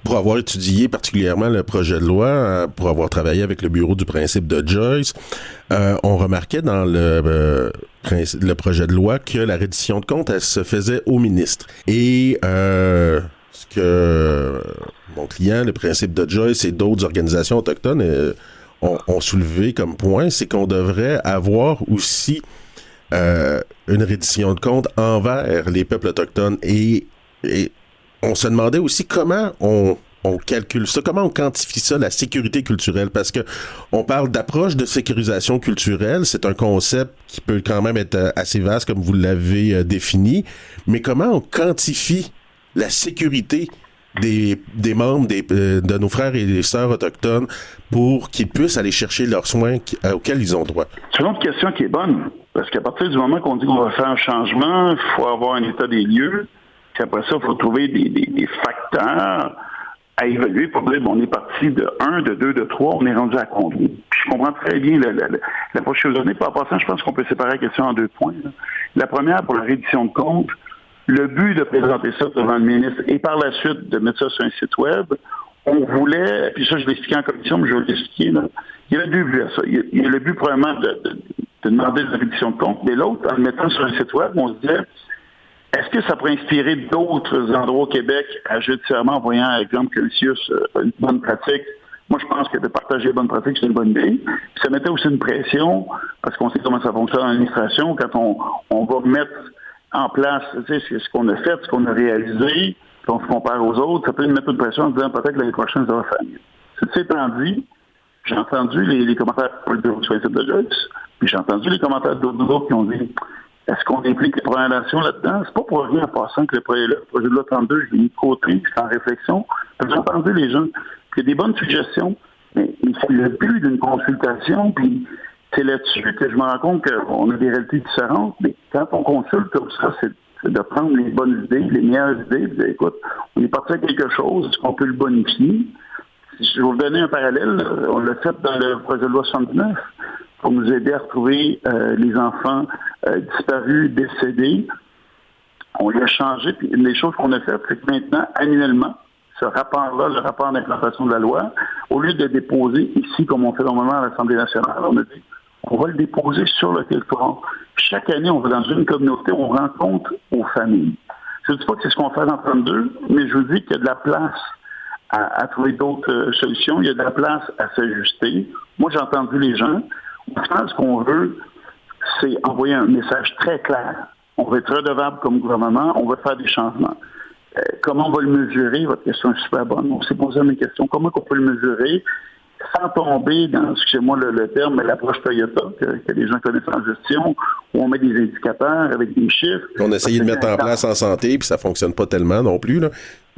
Pour avoir étudié particulièrement le projet de loi, pour avoir travaillé avec le bureau du principe de Joyce, on remarquait dans le projet de loi que la reddition de comptes, elle se faisait au ministre. Et ce que mon client, le principe de Joyce et d'autres organisations autochtones ont soulevé comme point, c'est qu'on devrait avoir aussi une reddition de comptes envers les peuples autochtones. Et on se demandait aussi comment on calcule ça, comment on quantifie ça, la sécurité culturelle, parce que on parle d'approche de sécurisation culturelle, c'est un concept qui peut quand même être assez vaste, comme vous l'avez défini, mais comment on quantifie la sécurité des membres de nos frères et sœurs autochtones pour qu'ils puissent aller chercher leurs soins auxquels ils ont droit?
C'est une autre question qui est bonne, parce qu'à partir du moment qu'on dit qu'on va faire un changement, il faut avoir un état des lieux, puis après ça, il faut trouver des facteurs à évaluer pour dire, bon, on est parti de 1, de 2, de 3, on est rendu à combien? Puis je comprends très bien l'approche que vous donnez. Par passant, je pense qu'on peut séparer la question en 2 points. Là. La première, pour la reddition de comptes, le but de présenter ça devant le ministre et par la suite de mettre ça sur un site web, on voulait, puis ça je l'ai expliqué en commission, mais je vais l'expliquer, là. Il y a 2 buts à ça. Il y a le but probablement de demander la reddition de comptes, mais l'autre, en le mettant sur un site web, on se disait, est-ce que ça pourrait inspirer d'autres endroits au Québec à judiciairement en voyant, par exemple, que Lucius a une bonne pratique? Moi, je pense que de partager les bonnes pratiques, c'est une bonne idée. Puis ça mettait aussi une pression, parce qu'on sait comment ça fonctionne dans l'administration, quand on va mettre en place, tu sais, ce qu'on a fait, ce qu'on a réalisé, puis on se compare aux autres, ça peut nous mettre une pression en disant peut-être que l'année prochaine, ça va faire mieux. Ceci étant dit, j'ai entendu les commentaires pour le bureau sur le site de Joyce, puis j'ai entendu les commentaires d'autres groupes qui ont dit est-ce qu'on implique les Premières Nations là-dedans? C'est pas pour rien en passant que le projet de loi 32, je l'ai mis de côté, c'est en réflexion. J'ai entendu les gens, puis il y a des bonnes suggestions, mais c'est le but d'une consultation, puis c'est là-dessus que je me rends compte qu'on a des réalités différentes, mais quand on consulte comme ça, c'est de prendre les bonnes idées, les meilleures idées, de dire, écoute, on est parti à quelque chose, est-ce qu'on peut le bonifier? Je vais vous donner un parallèle, on l'a fait dans le projet de loi 79, pour nous aider à retrouver les enfants disparus, décédés. On l'a changé, puis une des choses qu'on a faites, c'est que maintenant, annuellement, ce rapport-là, le rapport d'implantation de la loi, au lieu de déposer ici, comme on fait normalement à l'Assemblée nationale, on a dit, on va le déposer sur le territoire. Chaque année, on va dans une communauté, on rencontre aux familles. Je ne dis pas que c'est ce qu'on fait dans 32, mais je vous dis qu'il y a de la place à trouver d'autres solutions, il y a de la place à s'ajuster. Moi, j'ai entendu les gens. Au final, ce qu'on veut, c'est envoyer un message très clair. On va être redevable comme gouvernement, on va faire des changements. Comment on va le mesurer? Votre question est super bonne. On s'est posé mes questions. Comment on peut le mesurer sans tomber dans, excusez-moi le terme, mais l'approche Toyota que les gens connaissent en gestion, où on met des indicateurs avec des chiffres.
On a essayé de mettre en place en santé, puis ça fonctionne pas tellement non plus, là.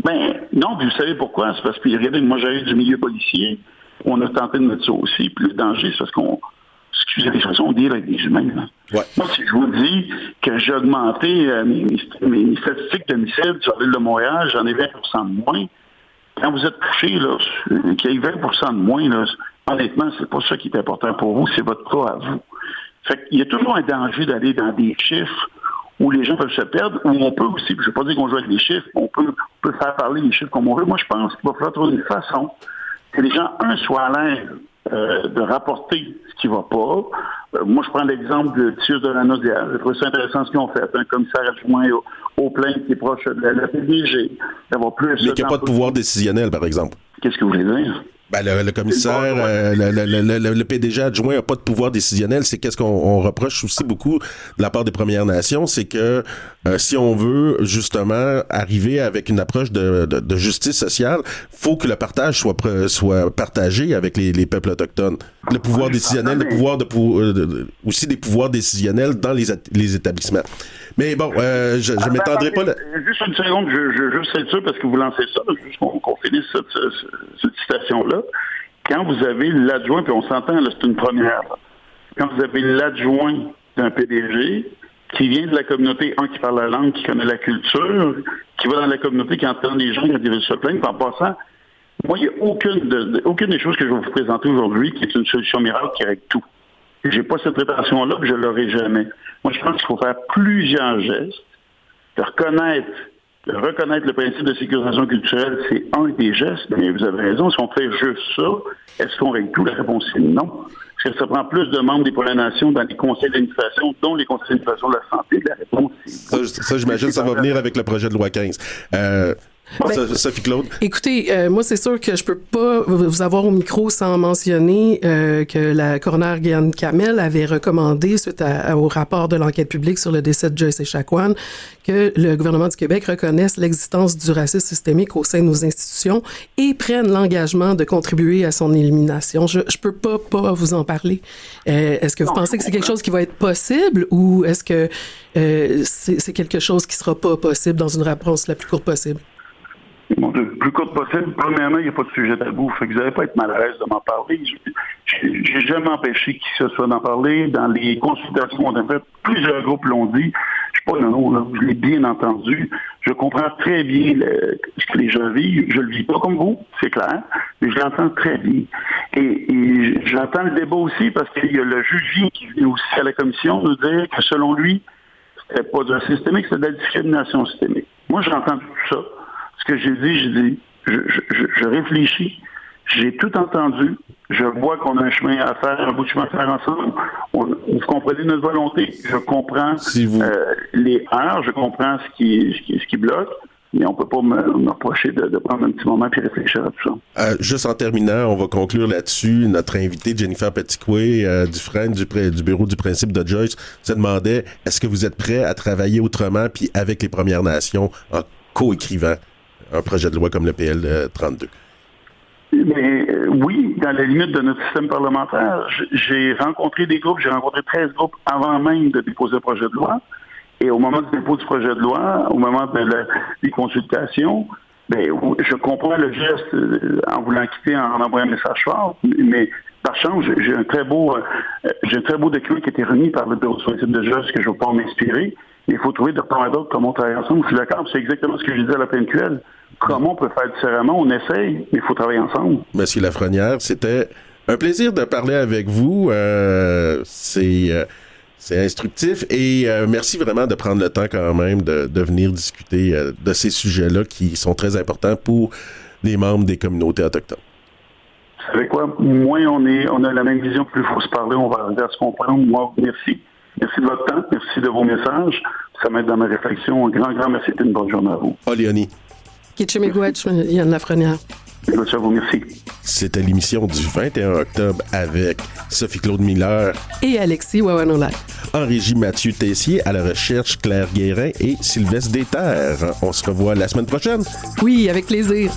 Ben non, puis vous savez pourquoi? C'est parce que, regardez, moi j'arrive du milieu policier, on a tenté de mettre ça aussi, puis le danger, c'est parce qu'on, excusez l'expression, on deal avec des humains, là.
Ouais.
Moi, si je vous dis que j'ai augmenté mes statistiques d'homicide sur l'île de Montréal, j'en ai 20% de moins. Quand vous êtes touché, là, qu'il y ait 20% de moins, là, honnêtement, c'est pas ça qui est important pour vous, c'est votre cas à vous. Fait qu'il y a toujours un danger d'aller dans des chiffres où les gens peuvent se perdre, où on peut aussi, je ne veux pas dire qu'on joue avec les chiffres, on peut faire parler les chiffres comme on veut. Moi, je pense qu'il va falloir trouver une façon que les gens, soient à l'aise de rapporter ce qui ne va pas. Moi, je prends l'exemple de Thius de la Naudière. J'ai trouvé ça intéressant ce qu'ils ont fait. Un commissaire adjoint aux plaintes qui est proche de la PDG. D'avoir plus.
Mais qu'il n'y a pas de pouvoir décisionnel, par exemple.
Qu'est-ce que vous voulez dire?
Ben, le commissaire, le PDG adjoint n'a pas de pouvoir décisionnel. C'est qu'est-ce qu'on reproche aussi beaucoup de la part des Premières Nations, c'est que si on veut justement arriver avec une approche de justice sociale, faut que le partage soit partagé avec les peuples autochtones. Le pouvoir décisionnel, aussi des pouvoirs décisionnels dans les établissements. Mais bon, je ne m'étendrai pas...
Juste une seconde, je juste être sûr, parce que vous lancez ça, juste qu'on finisse cette citation-là. Quand vous avez l'adjoint, puis on s'entend, là, c'est une première, là. Quand vous avez l'adjoint d'un PDG qui vient de la communauté, qui parle la langue, qui connaît la culture, qui va dans la communauté, qui entend les gens quand ils veulent se plaindre, en passant, moi, il n'y a aucune des choses que je vais vous présenter aujourd'hui qui est une solution miracle qui règle tout. J'ai pas cette prétention-là, puis je ne l'aurai jamais. Moi, je pense qu'il faut faire plusieurs gestes, de reconnaître le principe de sécurisation culturelle, c'est un des gestes, mais vous avez raison, si on fait juste ça, est-ce qu'on règle tout? La réponse est non. Parce que ça prend plus de membres des Premières Nations dans les conseils d'administration, dont les conseils d'administration de la santé. La réponse est
ça, j'imagine, ça va venir avec le projet de loi 15. Sophie Claude.
Écoutez, moi, c'est sûr que je peux pas vous avoir au micro sans mentionner que la coroner Guyane Kamel avait recommandé, suite au rapport de l'enquête publique sur le décès de Joyce Echaquan, que le gouvernement du Québec reconnaisse l'existence du racisme systémique au sein de nos institutions et prenne l'engagement de contribuer à son élimination. Je peux pas vous en parler. Est-ce que vous pensez que c'est quelque chose qui va être possible ou est-ce que c'est quelque chose qui sera pas possible dans une réponse la plus courte possible?
Bon, le plus court possible. Premièrement, il n'y a pas de sujet tabou. Fait que vous n'allez pas être mal à l'aise de m'en parler. J'ai jamais empêché qui que ce soit d'en parler. Dans les consultations qu'on a faites, plusieurs groupes l'ont dit. Je suis pas nono, là. Je l'ai bien entendu. Je comprends très bien ce que les gens vivent. Je le vis pas comme vous, c'est clair, mais je l'entends très bien. Et j'entends le débat aussi parce qu'il y a le juge qui vient aussi à la commission nous dire que selon lui, c'était pas de la systémique, c'était de la discrimination systémique. Moi, j'entends tout ça. Ce que j'ai dit, je réfléchis, j'ai tout entendu, je vois qu'on a un chemin à faire, un bout de chemin à faire ensemble. Vous comprenez notre volonté, je comprends les heures, je comprends ce qui bloque, mais on ne peut pas m'approcher de prendre un petit moment et réfléchir à tout ça.
Juste en terminant, on va conclure là-dessus. Notre invitée, Jennifer Petitcoué, du FREN, du Bureau du principe de Joyce, se demandait, est-ce que vous êtes prêt à travailler autrement puis avec les Premières Nations en co-écrivant un projet de loi comme le PL 32?
Mais oui, dans la limite de notre système parlementaire, j'ai rencontré des groupes, j'ai rencontré 13 groupes avant même de déposer le projet de loi. Et au moment du dépôt du projet de loi, au moment des consultations, je comprends le geste en voulant quitter, en envoyant un message fort, mais par chance, j'ai un très beau document qui a été remis par le Bureau du principe de Joyce que je vais pouvoir m'inspirer. Il faut trouver de part et d'autre comment on travaille ensemble. Je suis d'accord, c'est exactement ce que je disais à la PNQL. Comment on peut faire différemment? On essaye, mais il faut travailler ensemble.
Monsieur Lafrenière, c'était un plaisir de parler avec vous. C'est instructif et merci vraiment de prendre le temps quand même de venir discuter de ces sujets-là qui sont très importants pour les membres des communautés autochtones.
Vous savez quoi? Moins on a la même vision, plus il faut se parler, on va arriver à se comprendre. Moi, merci. Merci de votre temps, merci de vos messages. Ça m'aide dans ma réflexion. Un grand merci et une bonne journée à vous.
Léonie.
Kitchemigouetch, Yann Lafrenière.
Merci.
C'était l'émission du 21 octobre avec Sophie-Claude Miller
et Alexis Wawanola.
En régie, Mathieu Tessier, à la recherche, Claire Guérin et Sylvestre Déterre. On se revoit la semaine prochaine.
Oui, avec plaisir.